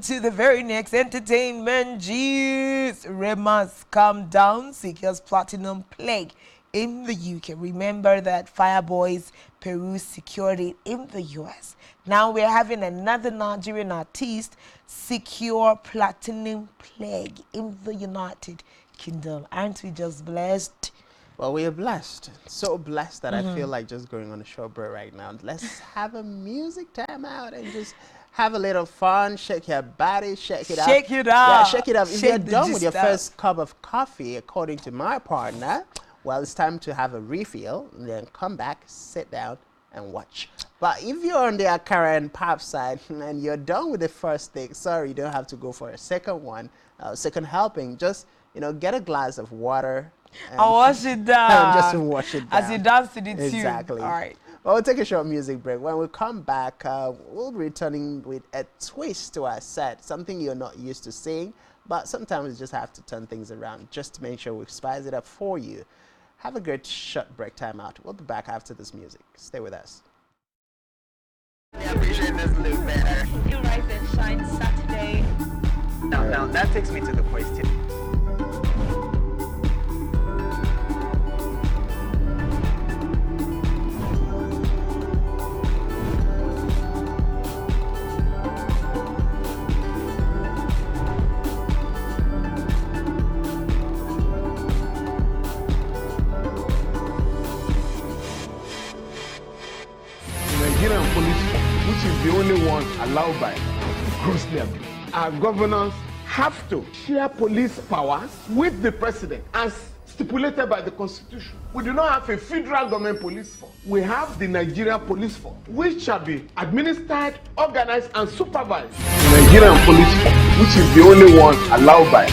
to the very next entertainment gist. Rema's Calm Down secures Platinum Plaque in the UK. Remember that Fireboy's Peru secured it in the US. Now we're having another Nigerian artist secure Platinum Plaque in the United Kingdom. Aren't we just blessed?
Well, we are blessed. So blessed that I feel like just going on a short break right now. Let's have a music time out and just have a little fun. Shake your body, shake it up.
Shake it up.
Yeah, shake it up. If you're done with your first cup of coffee, according to my partner, well, it's time to have a refill and then come back, sit down, and watch. But if you're on the Akara and Pap side and you're done with the first steak, sorry, you don't have to go for a second one, second helping. Just, you know, get a glass of water
and wash it down.
Just wash it down.
As you dance to the tune.
Exactly.
All right.
Well, we'll take a short music break. When we come back, we'll be returning with a twist to our set, something you're not used to seeing, but sometimes we just have to turn things around just to make sure we spice it up for you. Have a great short break time out. We'll be back after this music. Stay with us. I appreciate this look better.
You Rise and Shine Saturday.
Now that takes me to the question.
Nigerian police, which is the only one allowed by grossly abused. Our governors have to share police powers with the president as stipulated by the constitution. We do not have a federal government police force. We have the Nigerian police force, which shall be administered, organized, and supervised. The Nigerian police force, which is the only one allowed by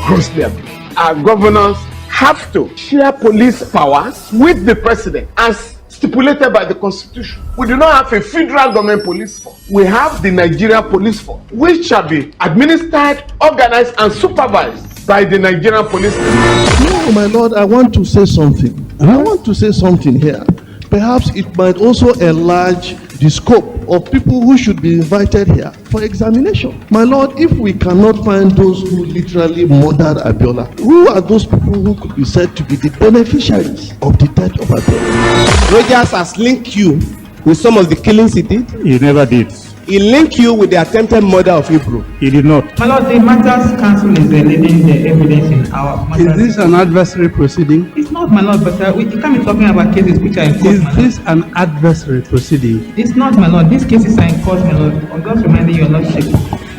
grossly abused. Our governors have to share police powers with the president as stipulated by the constitution. We do not have a federal government police force. We have the Nigerian police force, which shall be administered, organized, and supervised by the Nigerian police force.
No, my lord, I want to say something. I want to say something here. Perhaps it might also enlarge the scope of people who should be invited here for examination. My lord, if we cannot find those who literally murdered Abiola, who are those people who could be said to be the beneficiaries of the death of Abiola?
Rogers has linked you with some of the killings he did.
He never did.
He linked you with the attempted murder of Hebrew.
He did not.
My lord, the matters council is leading the evidence in our matters.
Is this an adversary proceeding?
It's not, my lord, but we can't be talking about cases which are in court.
Is this an adversary proceeding?
It's not, my lord. These cases are in court, my lord. I'm just reminding your lordship.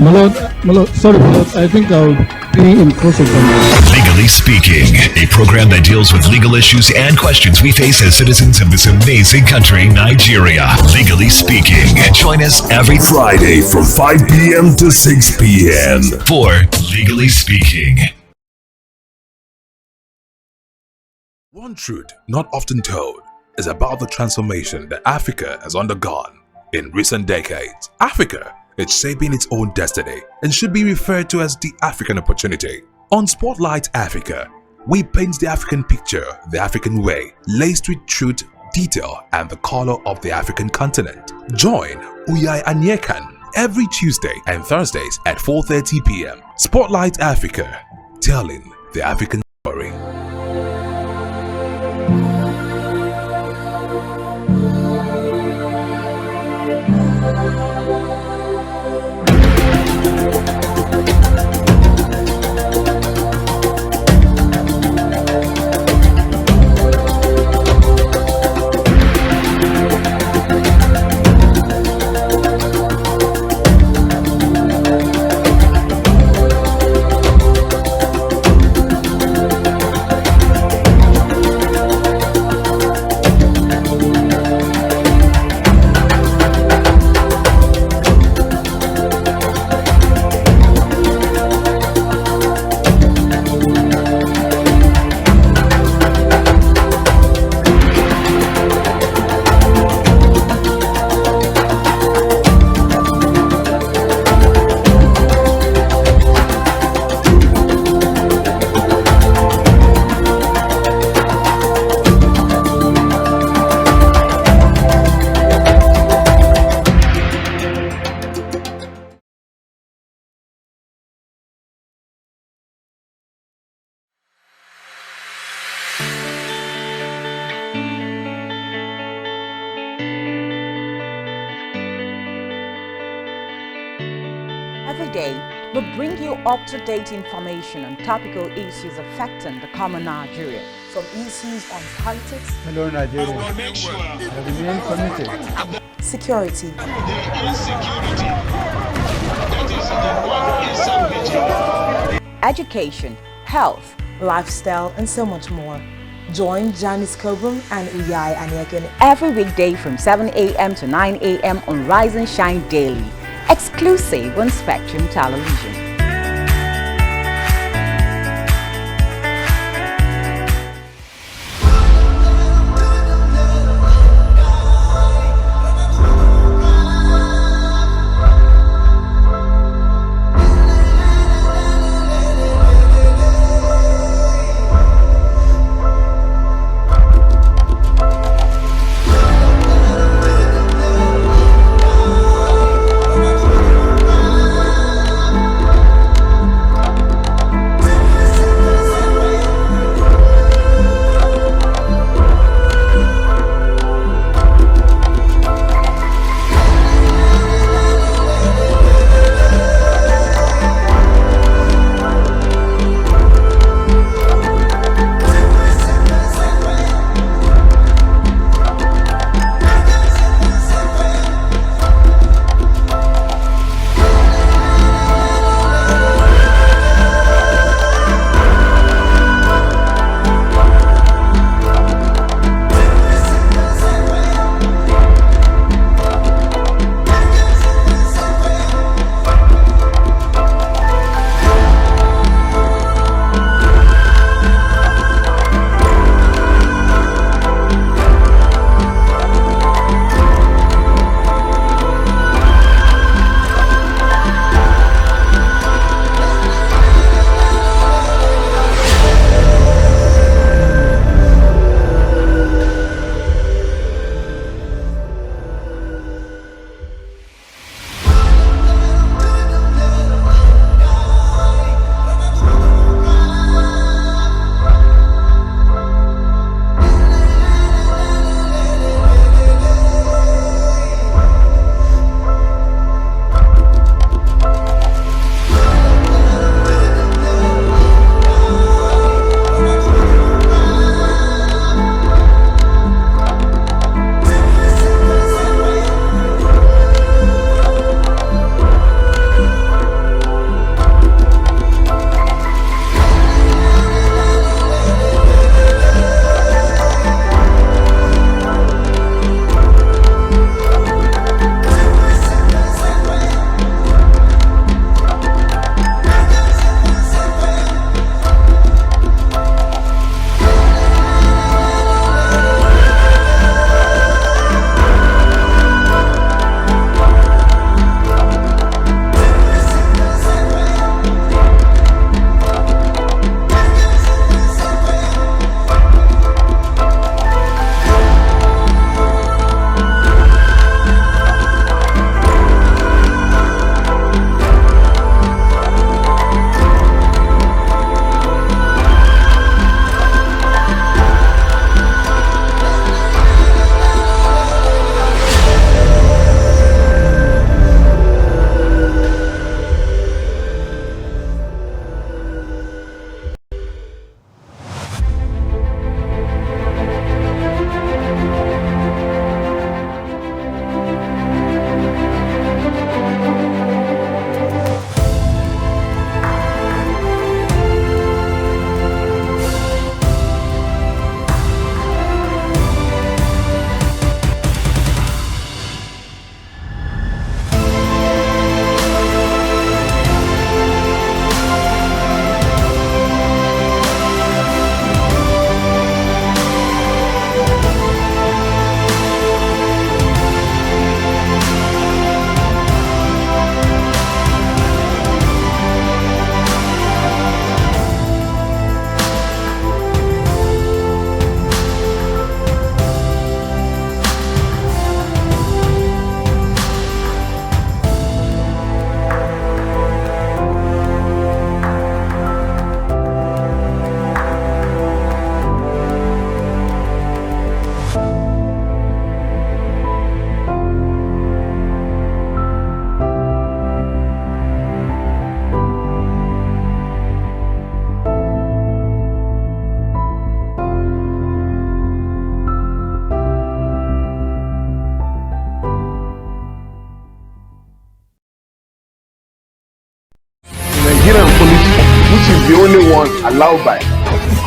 My lord, sorry, my lord, I think I'll be in course examination.
Legally Speaking, a program that deals with legal issues and questions we face as citizens of this amazing country, Nigeria. Legally Speaking. Join us every Friday from 5 p.m. to 6 p.m. for Legally Speaking.
One truth not often told is about the transformation that Africa has undergone in recent decades. Africa is shaping its own destiny and should be referred to as the African opportunity. On Spotlight Africa, we paint the African picture the African way, laced with truth, detail, and the color of the African continent. Join Uyai Anyekan every Tuesday and Thursdays at 4:30 p.m. Spotlight Africa, telling the African story.
Every day, we bring you up-to-date information on topical issues affecting the common Nigeria. From issues on politics,
Hello, Nigeria. I remain committed.
security, education, health, lifestyle, and so much more.
Join Janice Kobum and Uyai Anyeken
every weekday from 7 a.m. to 9 a.m. on Rise and Shine Daily, exclusive on Spectrum Television.
Nigerian police, which is the only one allowed by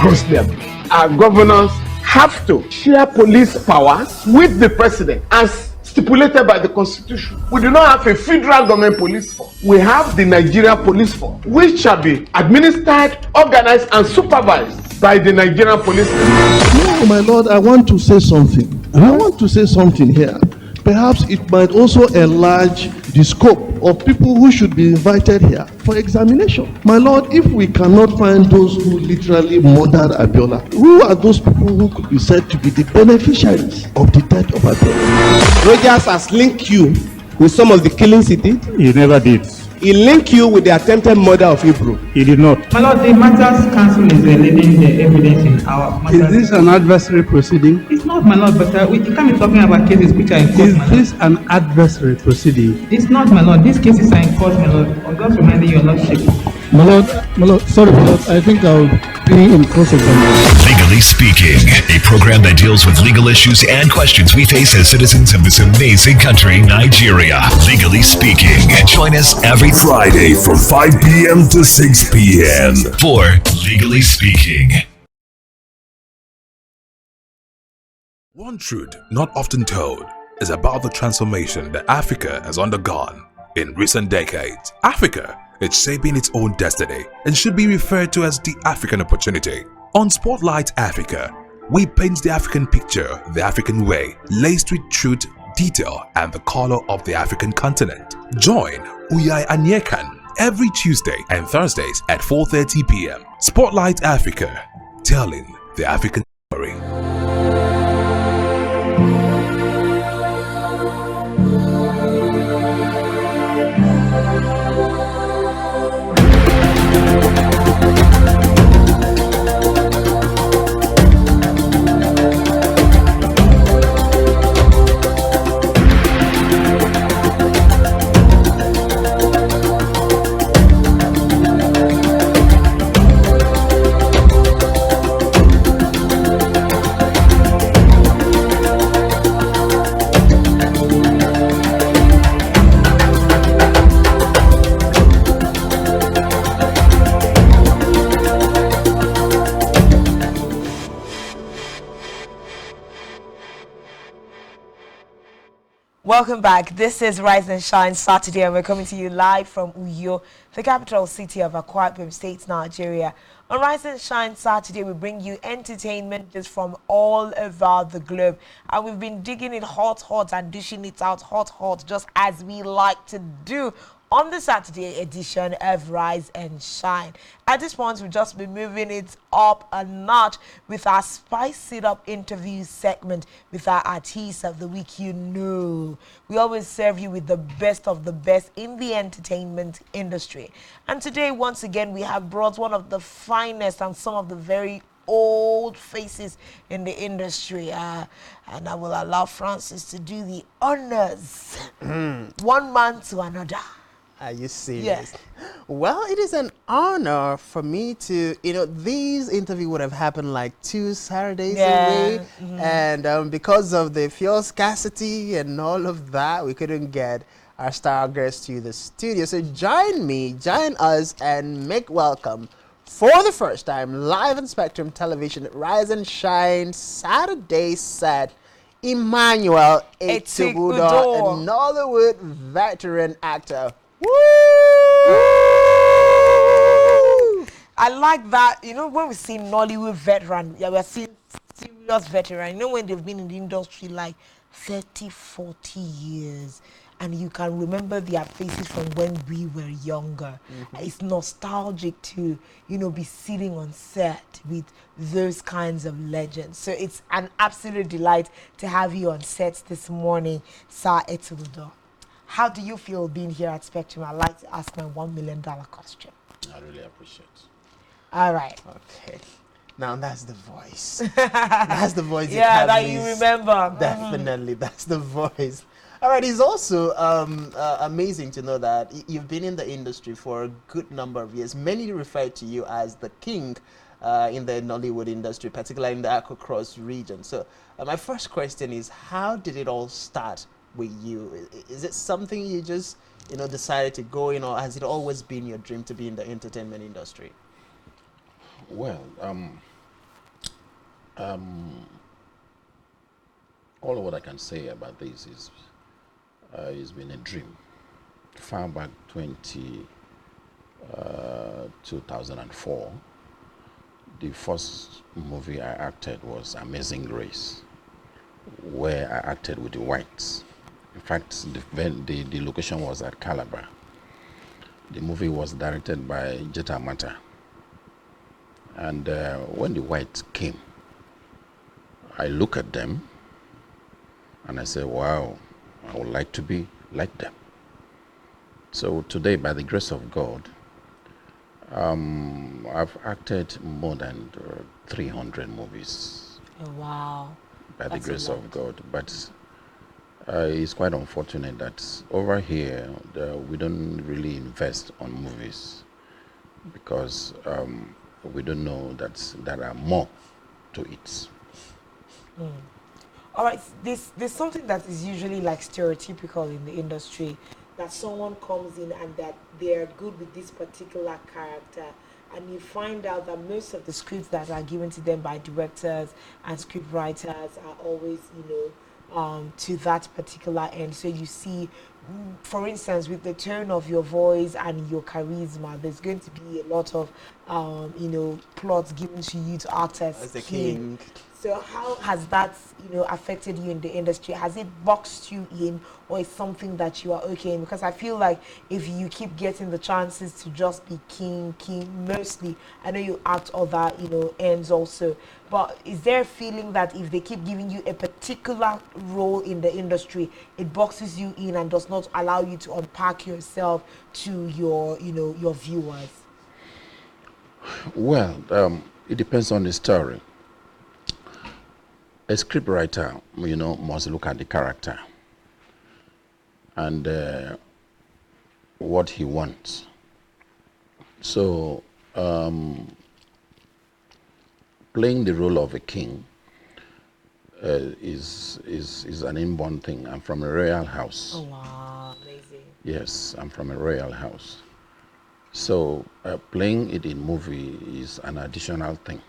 grossly abused. our governors have to share police powers with the president as stipulated by the constitution. We do not have a federal government police force. We have the Nigeria Police Force, which shall be administered, organized, and supervised by the Nigerian Police Force.
No, my lord, I want to say something. I want to say something here. Perhaps it might also enlarge the scope of people who should be invited here for examination. My lord, if we cannot find those who literally murdered Abiola, who are those people who could be said to be the beneficiaries of the death of Abiola?
Rogers has linked you with some of the killings he did.
He never did.
He linked you with the attempted murder of Hebrew.
He did not.
My Lord, the Matters Council is leading the evidence in our matters.
Is this an adversary proceeding?
It's not, my Lord, but we can't be talking about cases which are in court,
Is
my Lord.
this an adversary proceeding?
It's not, my Lord. These cases are in court, my Lord. I'm just reminding your Lordship.
My lord, sorry, my lord, I think I'll be in cross-examination.
Legally Speaking, a program that deals with legal issues and questions we face as citizens of this amazing country, Nigeria. Legally Speaking. Join us every Friday from 5 p.m. to 6 p.m. for Legally Speaking.
One truth not often told is about the transformation that Africa has undergone in recent decades. Africa is shaping its own destiny and should be referred to as the African opportunity. On Spotlight Africa, we paint the African picture the African way, laced with truth, detail, and the color of the African continent. Join Uyai Anyekan every Tuesday and Thursdays at 4:30 p.m. Spotlight Africa, telling the African story.
Welcome back. This is Rise and Shine Saturday, and we're coming to you live from Uyo, the capital city of Akwa Ibom State, Nigeria. On Rise and Shine Saturday, we bring you entertainment just from all over the globe. And we've been digging it hot, and dishing it out hot, just as we like to do on the Saturday edition of Rise and Shine. At this point, we'll just be moving it up a notch with our Spice It Up interview segment with our artists of the week. You know, we always serve you with the best of the best in the entertainment industry. And today, once again, we have brought one of the finest and some of the very old faces in the industry. And I will allow Francis to do the honors. One man to another.
Are you serious?
Yes.
Well, it is an honor for me to, these interviews would have happened like 2 Saturdays away. And because of the fuel scarcity and all of that, we couldn't get our star guests to the studio. So join us and make welcome for the first time live on Spectrum Television, Rise and Shine Saturday set, Emmanuel Etubudo, a Nollywood veteran actor. Woo!
I like that. You know, when we see Nollywood veteran, we're seeing serious veteran. You know, when they've been in the industry like 30, 40 years, and you can remember their faces from when we were younger. It's nostalgic to, be sitting on set with those kinds of legends. So it's an absolute delight to have you on set this morning, Sir Etubudo. How do you feel being here at Spectrum? I'd like to ask my $1 million question.
I really appreciate it.
All right.
Okay. Now that's the voice. That's the voice.
Yeah, that you remember.
Definitely, that's the voice. All right. It's also amazing to know that you've been in the industry for a good number of years. Many refer to you as the king in the Nollywood industry, particularly in the Akwa Cross region. So my first question is, how did it all start with you? Is it something you just decided to go in, or has it always been your dream to be in the entertainment industry?
Well, All of what I can say about this is it's been a dream. Far back 2004, the first movie I acted was Amazing Grace, where I acted with the whites. In fact, the location was at Calabar. The movie was directed by Jetta Mata. And when the whites came, I look at them and I say, wow, I would like to be like them. So today, by the grace of God, I've acted more than 300 movies.
Oh, wow.
By the grace of God. But it's quite unfortunate that over here, we don't really invest on movies because we don't know that there are more to it.
All right, there's something that is usually like stereotypical in the industry, that someone comes in and that they're good with this particular character, and you find out that most of the scripts that are given to them by directors and script writers are always, to that particular end. So you see, for instance, with the tone of your voice and your charisma, there's going to be a lot of, plots given to you to act as
the king.
So how has that, affected you in the industry? Has it boxed you in, or is something that you are okay in? Because I feel like if you keep getting the chances to just be king, mostly, I know you act other, ends also, but is there a feeling that if they keep giving you a particular role in the industry, it boxes you in and does not allow you to unpack yourself to your, your viewers?
Well, it depends on the story. A scriptwriter, must look at the character and what he wants. So, playing the role of a king is an inborn thing. I'm from a royal house.
Oh wow, amazing.
Yes, I'm from a royal house. So, playing it in movie is an additional thing.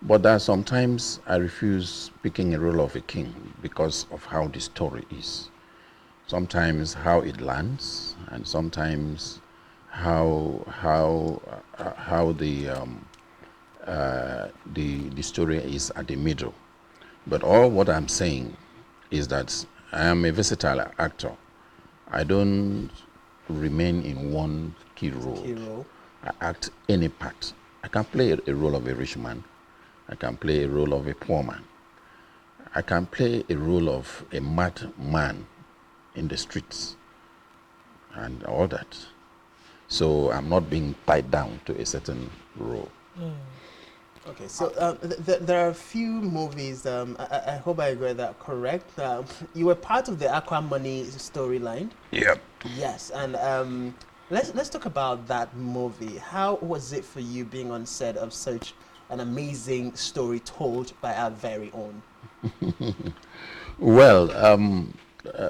But sometimes I refuse picking a role of a king because of how the story is. Sometimes how it lands, and sometimes how the story is at the middle. But all what I'm saying is that I am a versatile actor. I don't remain in one key role. I act any part. I can play a role of a rich man. I can play a role of a poor man. I can play a role of a mad man in the streets and all that. So I'm not being tied down to a certain role.
Okay, so there are a few movies, I hope I got that correct. You were part of the Aqua Money storyline.
Yep.
Yes, and let's talk about that movie. How was it for you being on set of such an amazing story told by our very own?
Well,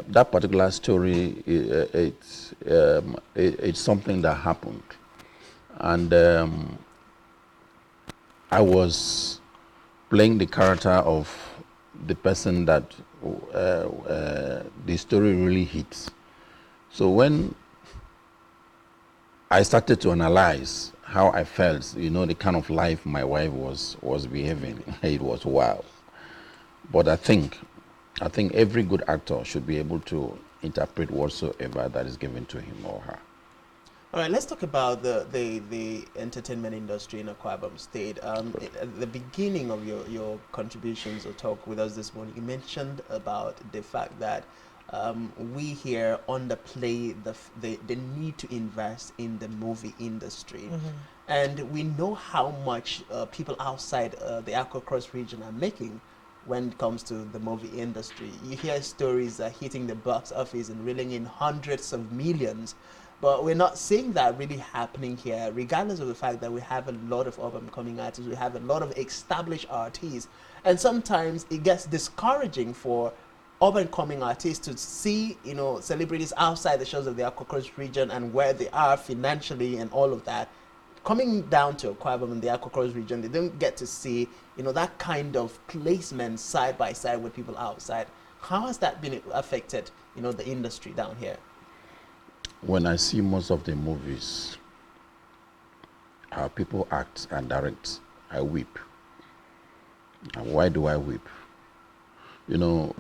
that particular story, it's something that happened. And I was playing the character of the person that the story really hits. So when I started to analyze how I felt, the kind of life my wife was behaving, it was wow. But I think every good actor should be able to interpret whatsoever that is given to him or her.
All right, let's talk about the entertainment industry in Akwa Ibom State. At the beginning of your contributions or talk with us this morning, you mentioned about the fact that we here underplay the need to invest in the movie industry. And we know how much people outside the Akwa Cross region are making when it comes to the movie industry. You hear stories hitting the box office and reeling in hundreds of millions, but we're not seeing that really happening here, regardless of the fact that we have a lot of up-and-coming artists, we have a lot of established artists, and sometimes it gets discouraging for up-and-coming artists to see, celebrities outside the shores of the Akwa Cross region and where they are financially and all of that, coming down to Akwa Ibom in the Akwa Cross region, they don't get to see, you know, that kind of placement side by side with people outside. How has that been affected, you know, the industry down here?
When I see most of the movies, how people act and direct, I weep. And why do I weep? You know,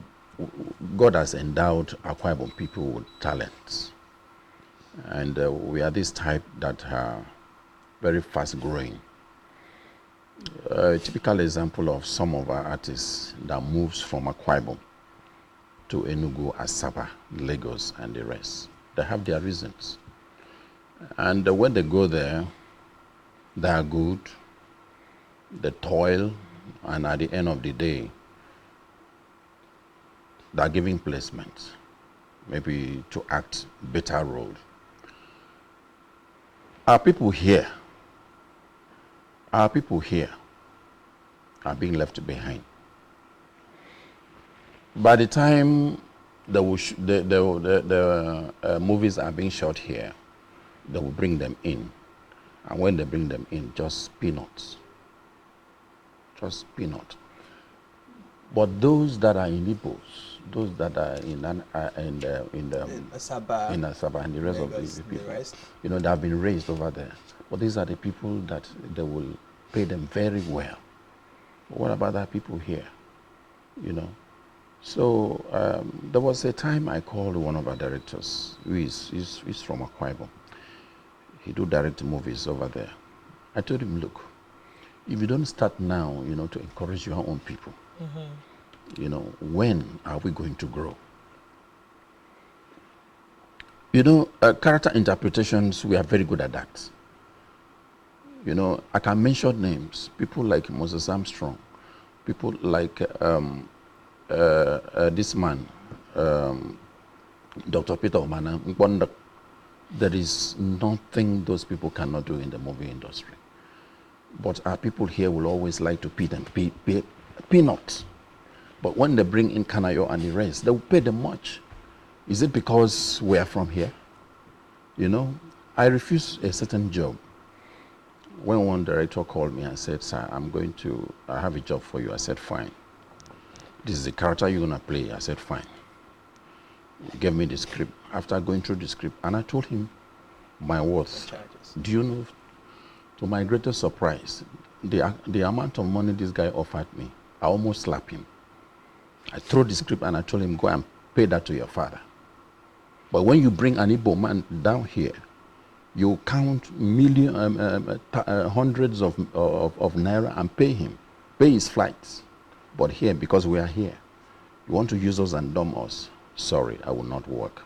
God has endowed Akwa Ibom people with talents. And we are this type that are very fast growing. A typical example of some of our artists that moves from Akwa Ibom to Enugu, Asaba, Lagos, and the rest. They have their reasons. And when they go there, they are good, they toil, and at the end of the day, they are giving placement, maybe to act better role. Our people here are being left behind. By the time the movies are being shot here, they will bring them in. And when they bring them in, just peanuts. Just peanuts. But those that are in Igbos, those that are in Asaba and the rest of the people, you know, they have been raised over there. But these are the people that they will pay them very well. But what about our people here? You know? So there was a time I called one of our directors, who is from Akwa Ibom. He do direct movies over there. I told him, look, if you don't start now, you know, to encourage your own people, you know, when are we going to grow? You know, character interpretations, we are very good at that. You know, I can mention names, people like Moses Armstrong, people like this man, Dr. Peter Omana. There is nothing those people cannot do in the movie industry. But our people here will always like to pay them peanuts. But when they bring in Kanayo and the rest, they will pay them much. Is it because we are from here? You know, I refused a certain job. When one director called me and said, sir, I have a job for you. I said, fine. This is the character you're gonna play. I said, fine. He gave me the script. After going through the script, and I told him my worth. Do you know, to my greatest surprise, the amount of money this guy offered me, I almost slapped him. I threw the script and I told him, go and pay that to your father. But when you bring an Igbo man down here, you count hundreds of naira and pay him, pay his flights. But here, because we are here, you want to use us and dumb us. Sorry, I will not work.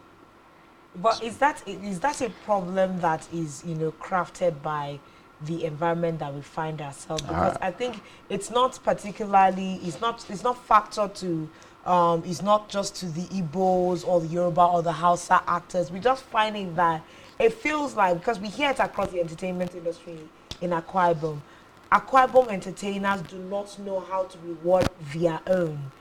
But is that a problem that is, you know, crafted by the environment that we find ourselves? Because I think it's not particularly, it's not factored to, it's not just to the Igbos or the Yoruba or the Hausa actors. We're just finding that it feels like, because we hear it across the entertainment industry in Akwa Ibom entertainers do not know how to reward their own.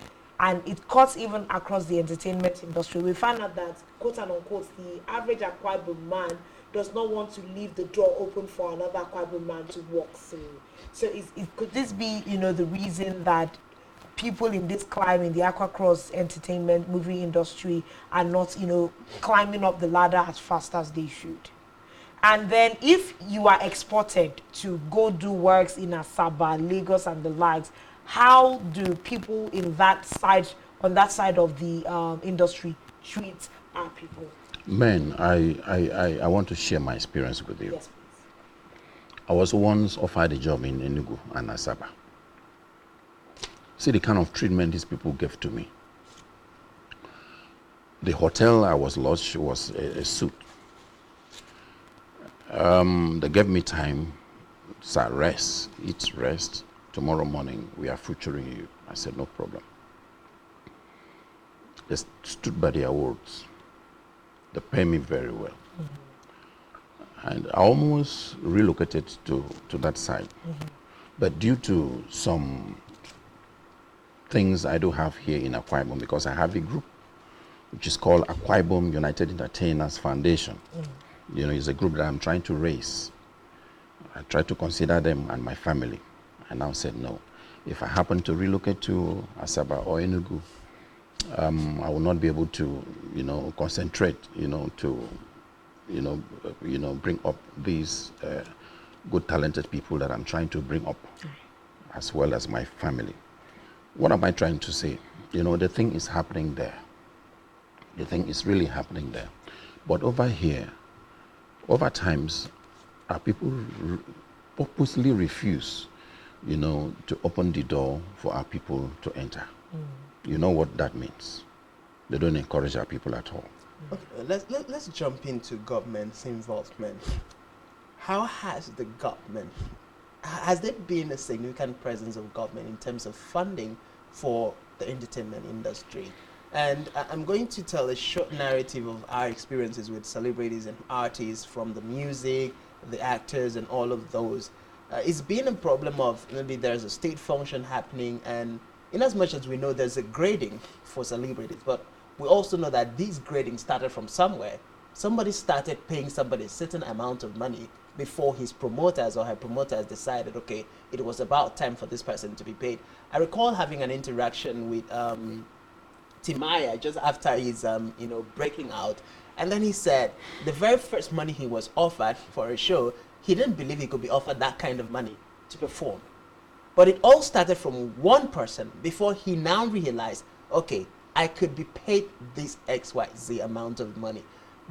And it cuts even across the entertainment industry. We find out that, quote and unquote, the average Akwa Ibom man does not want to leave the door open for another Akwa Ibom man to walk through. So could this be, you know, the reason that people in this climb in the Aqua Cross entertainment movie industry are not, you know, climbing up the ladder as fast as they should? And then if you are exported to go do works in Asaba, Lagos and the likes, how do people in that side, on that side of the industry, treat our people? Man,
I want to share my experience with you.
Yes, please.
I was once offered a job in Enugu and Asaba. See the kind of treatment these people gave to me. The hotel I was lodged was a suite. They gave me time, sir, rest, eat, rest. Tomorrow morning, we are featuring you. I said, no problem. They stood by their words. They pay me very well. And I almost relocated to that side. But due to some things I do have here in Akwa Ibom, because I have a group which is called Akwa Ibom United Entertainers Foundation. You know, it's a group that I'm trying to raise. I tried to consider them and my family. I now said no. If I happen to relocate to Asaba or Enugu, I will not be able to, concentrate, to, bring up these good, talented people that I'm trying to bring up, as well as my family. What am I trying to say? The thing is happening there. The thing is really happening there. But over here, over times, our people purposely refuse, to open the door for our people to enter. You know what that means. They don't encourage our people at all.
Okay, let's jump into government's involvement. How has the government, has there been a significant presence of government in terms of funding for the entertainment industry? And I'm going to tell a short narrative of our experiences with celebrities and artists, from the music, the actors, and all of those. It's been a problem of maybe there's a state function happening, and in as much as we know there's a grading for celebrities, but we also know that these gradings started from somewhere. Somebody started paying somebody a certain amount of money before his promoters or her promoters decided, okay, it was about time for this person to be paid. I recall having an interaction with Timaya just after his breaking out, and then he said the very first money he was offered for a show, he didn't believe he could be offered that kind of money to perform. But it all started from one person before he now realized, okay, I could be paid this XYZ amount of money.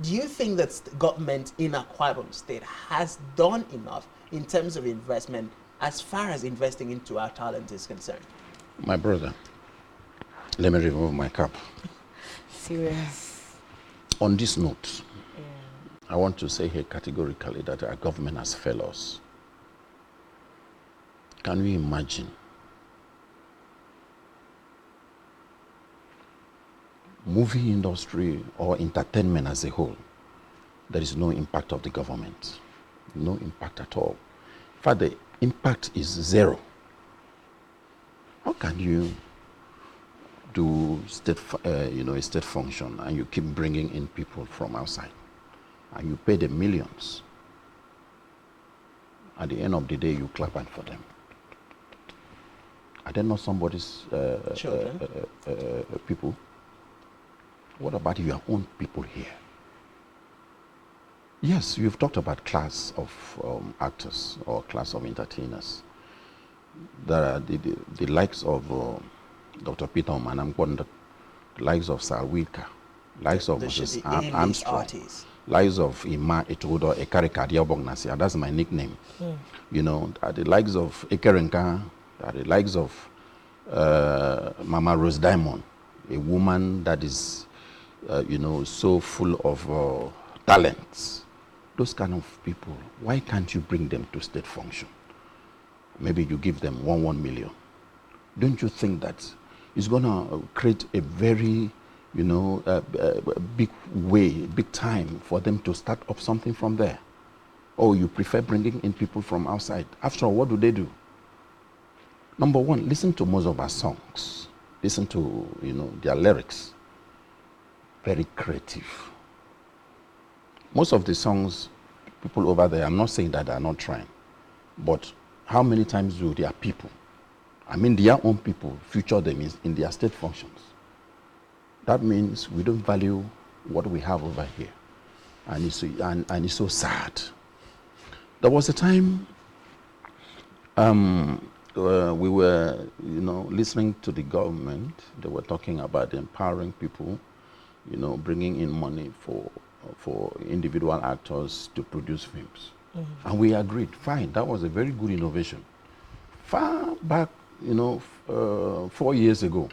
Do you think that government in Akwa Ibom State has done enough in terms of investment as far as investing into our talent is concerned?
My brother, let me remove my cap.
Serious.
On this note, I want to say here categorically that our government has failed us. Can you imagine? Movie industry or entertainment as a whole, there is no impact of the government. No impact at all. In fact, the impact is zero. How can you do a state function and you keep bringing in people from outside and you pay them millions? At the end of the day, you clap hand for them. Are they not somebody's children? People? What about your own people here? Yes, you've talked about class of actors or class of entertainers. There are the likes of Dr. Peter Omanamkwanda, the likes of Sir Wilka, likes of Moses Armstrong, likes of Ima Etudo Ekari Kadiabognasia. That's my nickname. The likes of Ekerenka, the likes of Mama Rose Diamond, a woman that is so full of talents. Those kind of people, why can't you bring them to state function? Maybe you give them 1 million. Don't you think that it's going to create a very, big time for them to start up something from there? Or you prefer bringing in people from outside? After all, what do? Number one, listen to most of our songs. Listen to, their lyrics. Very creative. Most of the songs, people over there, I'm not saying that they're not trying, but how many times do their people, their own people, feature them in their state functions? That means we don't value what we have over here. And it's so sad. There was a time we were, listening to the government. They were talking about empowering people, bringing in money for individual actors to produce films. And we agreed, fine, that was a very good innovation. Far back, 4 years ago.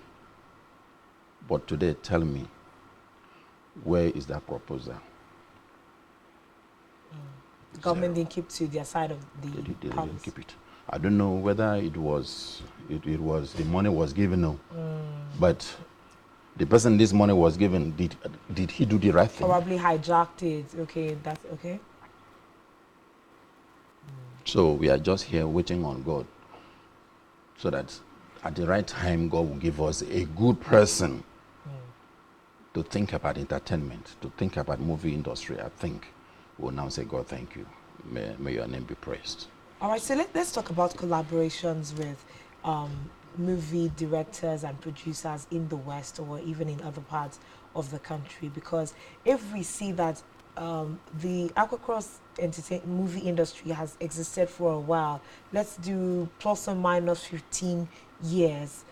But today, tell me, where is that proposal?
The government didn't keep to their side of the
They didn't keep it. I don't know whether it was the money was given, no. But the person this money was given, did he do the right thing?
Probably hijacked it. Okay, that's okay.
So we are just here waiting on God, so that at the right time, God will give us a good person to think about entertainment, to think about movie industry. I think we'll now say, God, thank you. May your name be praised.
All right, so let's talk about collaborations with movie directors and producers in the West or even in other parts of the country, because if we see that the Aquacross movie industry has existed for a while, let's do plus or minus 15 years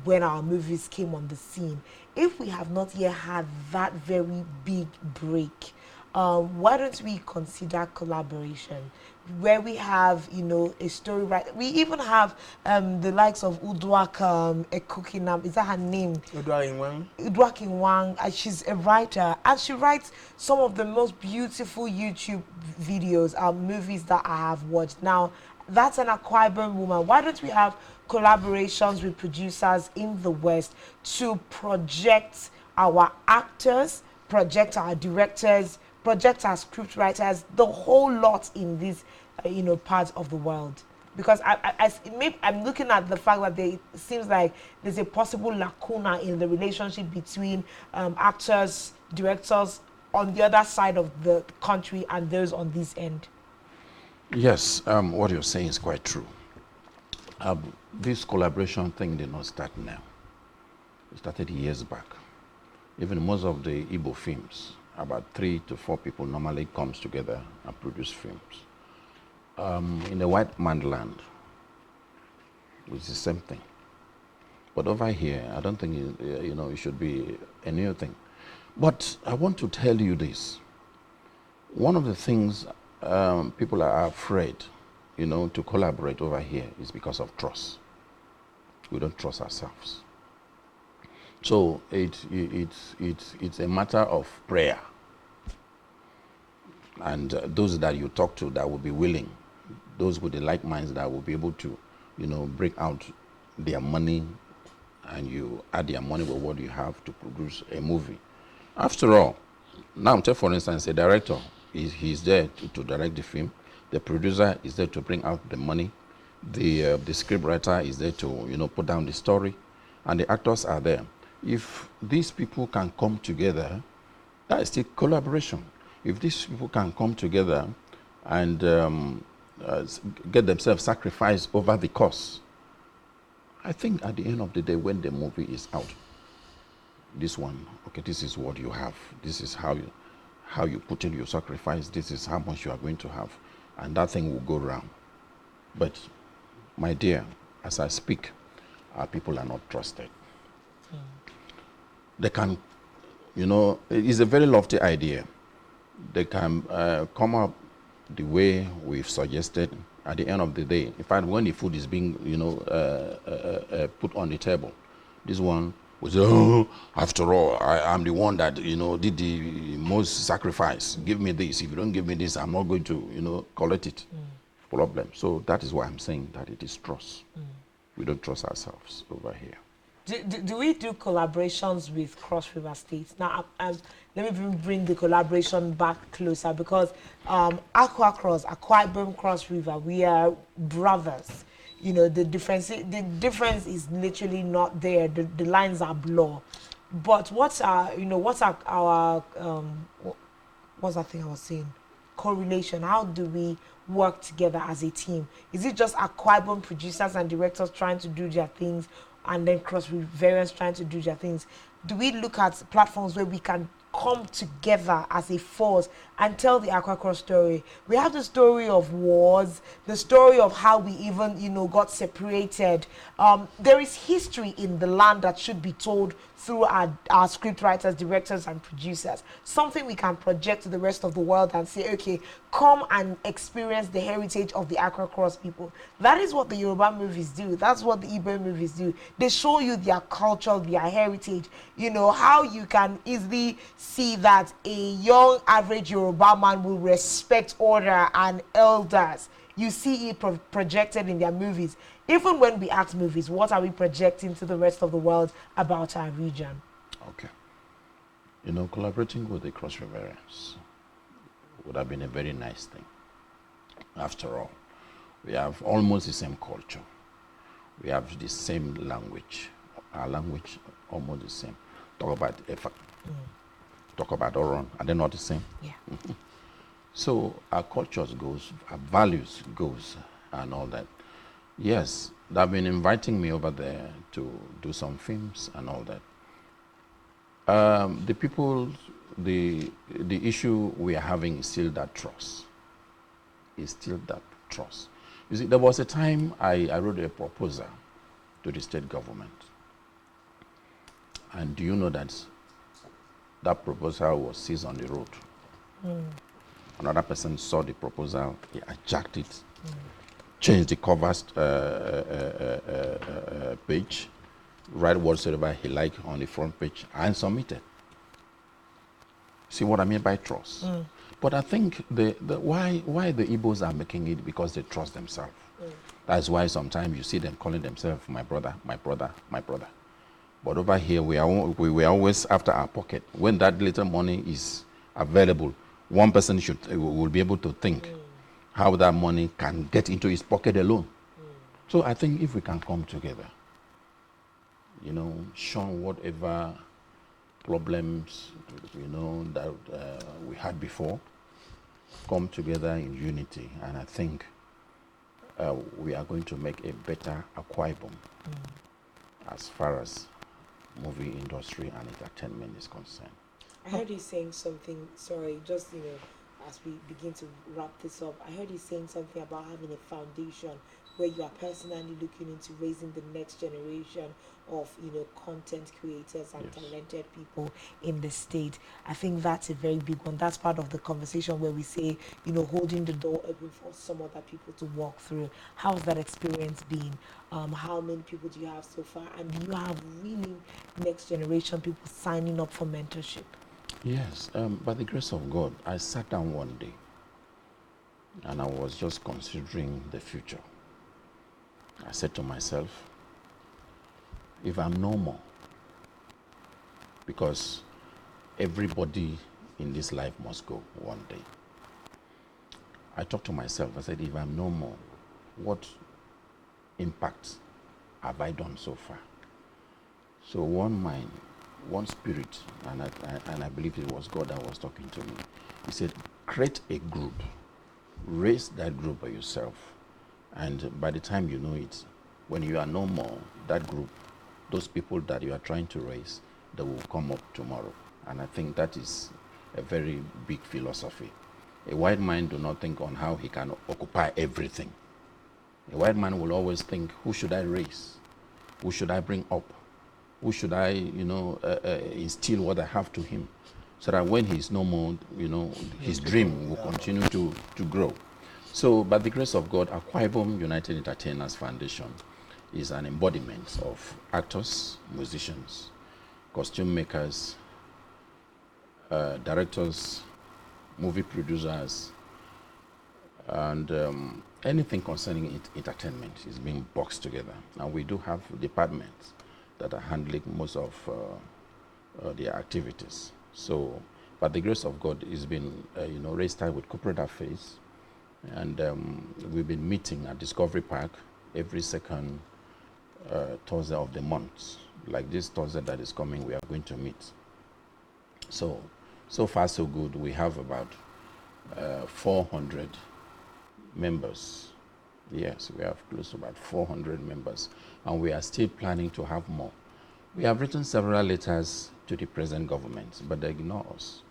when our movies came on the scene. If we have not yet had that very big break, why don't we consider collaboration where we have, you know, a story writer? We even have the likes of Uduak Ekokinam, is that her name? Uduak Inwang. She's a writer and she writes some of the most beautiful YouTube videos, movies that I have watched. Now, that's an Akwa Ibom woman. Why don't we have collaborations with producers in the West to project our actors, project our directors, project our script writers, the whole lot in this, you know, part of the world? Because I'm looking at the fact that it seems like there's a possible lacuna in the relationship between actors, directors on the other side of the country and those on this end.
Yes, what you're saying is quite true. This collaboration thing did not start now. It started years back. Even most of the Igbo films, about 3 to 4 people normally comes together and produce films. In the white man land, it's the same thing. But over here, I don't think it should be a new thing. But I want to tell you this. One of the things people are afraid, to collaborate over here is because of trust. We don't trust ourselves. So it's a matter of prayer. And those that you talk to that will be willing, those with the like minds that will be able to, break out their money, and you add their money with what you have to produce a movie. After all, now take for instance a director, he's there to direct the film. The producer is there to bring out the money. The script writer is there to put down the story, and the actors are there. If these people can come together, that is still collaboration. If these people can come together and get themselves sacrificed over the cause, I think at the end of the day, when the movie is out, this one, okay, this is what you have. This is how you put in your sacrifice. This is how much you are going to have, and that thing will go round. But my dear, as I speak, our people are not trusted. They can, it's a very lofty idea. They can come up the way we've suggested. At the end of the day, in fact, when the food is being, put on the table, this one will say, "Oh, after all, I'm the one that, did the most sacrifice. Give me this. If you don't give me this, I'm not going to, collect it." Problem. So that is why I'm saying that it is trust. We don't trust ourselves over here.
Do we do collaborations with Cross River State? Now, let me bring the collaboration back closer, because Akwa Ibom Cross River, we are brothers. The difference is literally not there. The lines are blurred. But what's that thing I was saying? Correlation. How do we work together as a team? Is it just Akwa Ibom producers and directors trying to do their things, and then Cross Riverians trying to do their things? Do we look at platforms where we can come together as a force and tell the Aquacross story? We have the story of wars, the story of how we even, got separated. There is history in the land that should be told through our script writers, directors, and producers. Something we can project to the rest of the world and say, okay, come and experience the heritage of the Aquacross people. That is what the Yoruba movies do. That's what the Igbo movies do. They show you their culture, their heritage. How you can easily see that a young average Yoruba man will respect order and elders. You see it projected in their movies. Even when we act movies, what are we projecting to the rest of the world about our region?
Okay. Collaborating with the Cross Riverians would have been a very nice thing. After all, we have almost the same culture. We have the same language. Our language almost the same. Talk about Efa. Talk about Oron. Are they not the same?
Yeah.
So our cultures goes, our values goes, and all that. Yes, they've been inviting me over there to do some films and all that. The people, the issue we are having is still that trust. Is still that trust. You see, there was a time I wrote a proposal to the state government. And do you know that that proposal was seized on the road? Another person saw the proposal, he hijacked it, changed the cover page, write whatsoever he liked on the front page, and submitted. See what I mean by trust? But I think why the Igbos are making it because they trust themselves. That's why sometimes you see them calling themselves my brother, my brother, my brother. But over here, we are always after our pocket. When that little money is available, one person will be able to think how that money can get into his pocket alone. So I think if we can come together, you know, shun whatever problems, you know, that we had before, come together in unity, and I think we are going to make a better Akwa Ibom as far as movie industry and entertainment is concerned.
I heard you saying something, sorry, just, you know, as we begin to wrap this up, I heard you saying something about having a foundation where you are personally looking into raising the next generation of, you know, content creators and talented people in the state. I think that's a very big one. That's part of the conversation where we say, you know, holding the door open for some other people to walk through. How's that experience been? How many people do you have so far? And do you have really next generation people signing up for mentorship?
Yes, by the grace of God, I sat down one day and I was just considering the future. I said to myself, if I'm no more, because everybody in this life must go one day. I talked to myself, I said, if I'm no more, what impact have I done so far? So one mind, one spirit, and I believe it was God that was talking to me. He said, create a group, raise that group by yourself, and by the time you know it, when you are no more, that group, those people that you are trying to raise, they will come up tomorrow. And I think that is a very big philosophy. A white man do not think on how he can occupy everything. A white man will always think, who should I raise? Who should I bring up? Who should I, you know, instill what I have to him? So that when he's no more, you know, his dream will continue to grow. So by the grace of God, Akwa Ibom United Entertainers Foundation is an embodiment of actors, musicians, costume makers, directors, movie producers, and anything concerning entertainment is being boxed together. And we do have departments that are handling most of their activities. So, by the grace of God, it's been, you know, raised time with corporate affairs, and we've been meeting at Discovery Park every second Thursday of the month. Like this Thursday that is coming, we are going to meet. So far so good. We have about 400 members. Yes, we have close to about 400 members, and we are still planning to have more. We have written several letters to the present government, but they ignore us.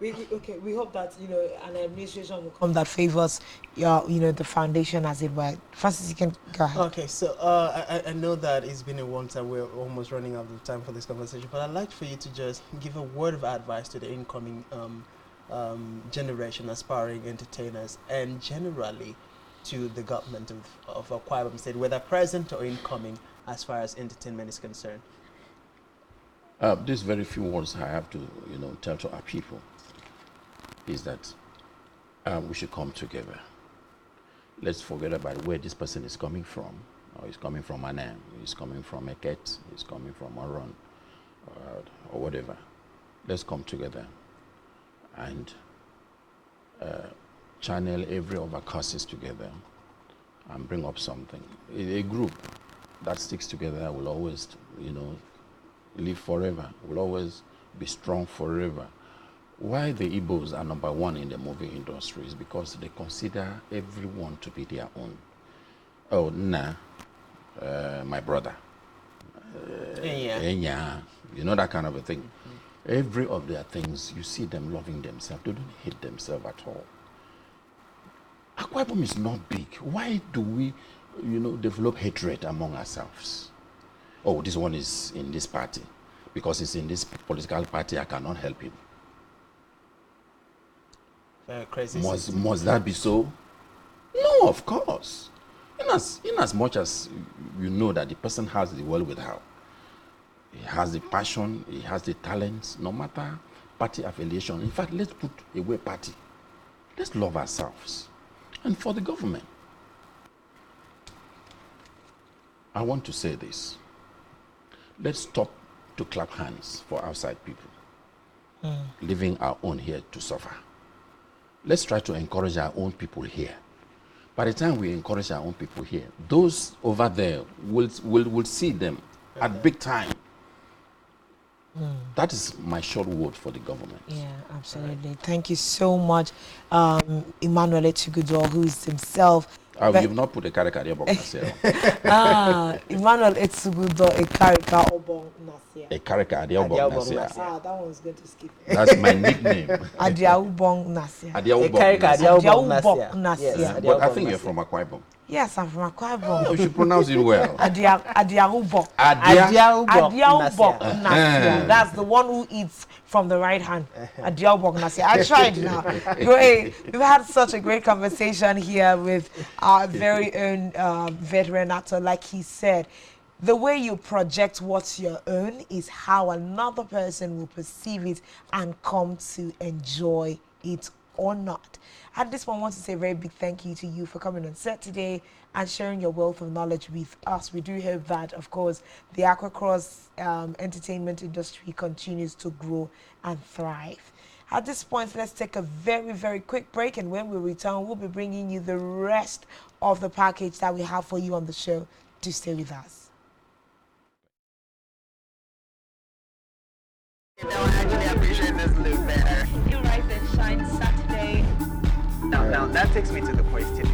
We hope that, you know, an administration will come that favors your, you know, the foundation as it were. Francis, you can go ahead.
Okay, so I know that it's been a long time. We're almost running out of time for this conversation, but I'd like for you to just give a word of advice to the incoming generation, aspiring entertainers, and generally to the government of Akwa Ibom State, whether present or incoming, as far as entertainment is concerned.
These very few words I have to, you know, tell to our people is that we should come together. Let's forget about where this person is coming from. Or he's coming from Anem, he's coming from Eket, he's coming from Oron, or whatever. Let's come together and channel every of our causes together and bring up something. A group that sticks together will always, you know, live forever, will always be strong forever. Why the Igbos are number one in the movie industry is because they consider everyone to be their own. Oh, my brother. Yeah. You know, that kind of a thing. Every of their things, you see them loving themselves. They don't hate themselves at all. Akwa Ibom is not big. Why do we, develop hatred among ourselves? Oh, this one is in this party. Because it's in this political party, I cannot help him.
Very crazy.
Must that be so? No, of course. In as much as you know that the person has the wherewithal, he has the passion, he has the talents, no matter party affiliation. In fact, let's put away party. Let's love ourselves. And for the government, I want to say this. Let's stop to clap hands for outside people, leaving our own here to suffer. Let's try to encourage our own people here. By the time we encourage our own people here, those over there will see them at big time. That is my short word for the government.
Yeah, absolutely. Right. Thank you so much, Emmanuel Etugudo, who is himself.
You've not put a karika there,
Emmanuel Etugudo, a karika obong nasia.
A karika obong nasia.
That one's going to skip.
That's my nickname.
Adiaubong nasia.
Adiaubong
nasia.
Yes, but I think you're from Akwa Ibom.
Yes, I'm from Akwa Ibom.
You should pronounce it well.
Adiaubong.
Adiaubong
nasia. That's the one who eats from the right hand. Adiaubong nasia. I tried now. Great. We've had such a great conversation here with our very own veteran actor. Like he said, the way you project what's your own is how another person will perceive it and come to enjoy it or not. At this point, I want to say a very big thank you to you for coming on set today and sharing your wealth of knowledge with us. We do hope that, of course, the Aquacross entertainment industry continues to grow and thrive. At this point, let's take a very, very quick break, and when we return, we'll be bringing you the rest of the package that we have for you on the show. Do stay with us.
I actually appreciate this look better.
You Rise and Shine Saturday.
Now that takes me to the question.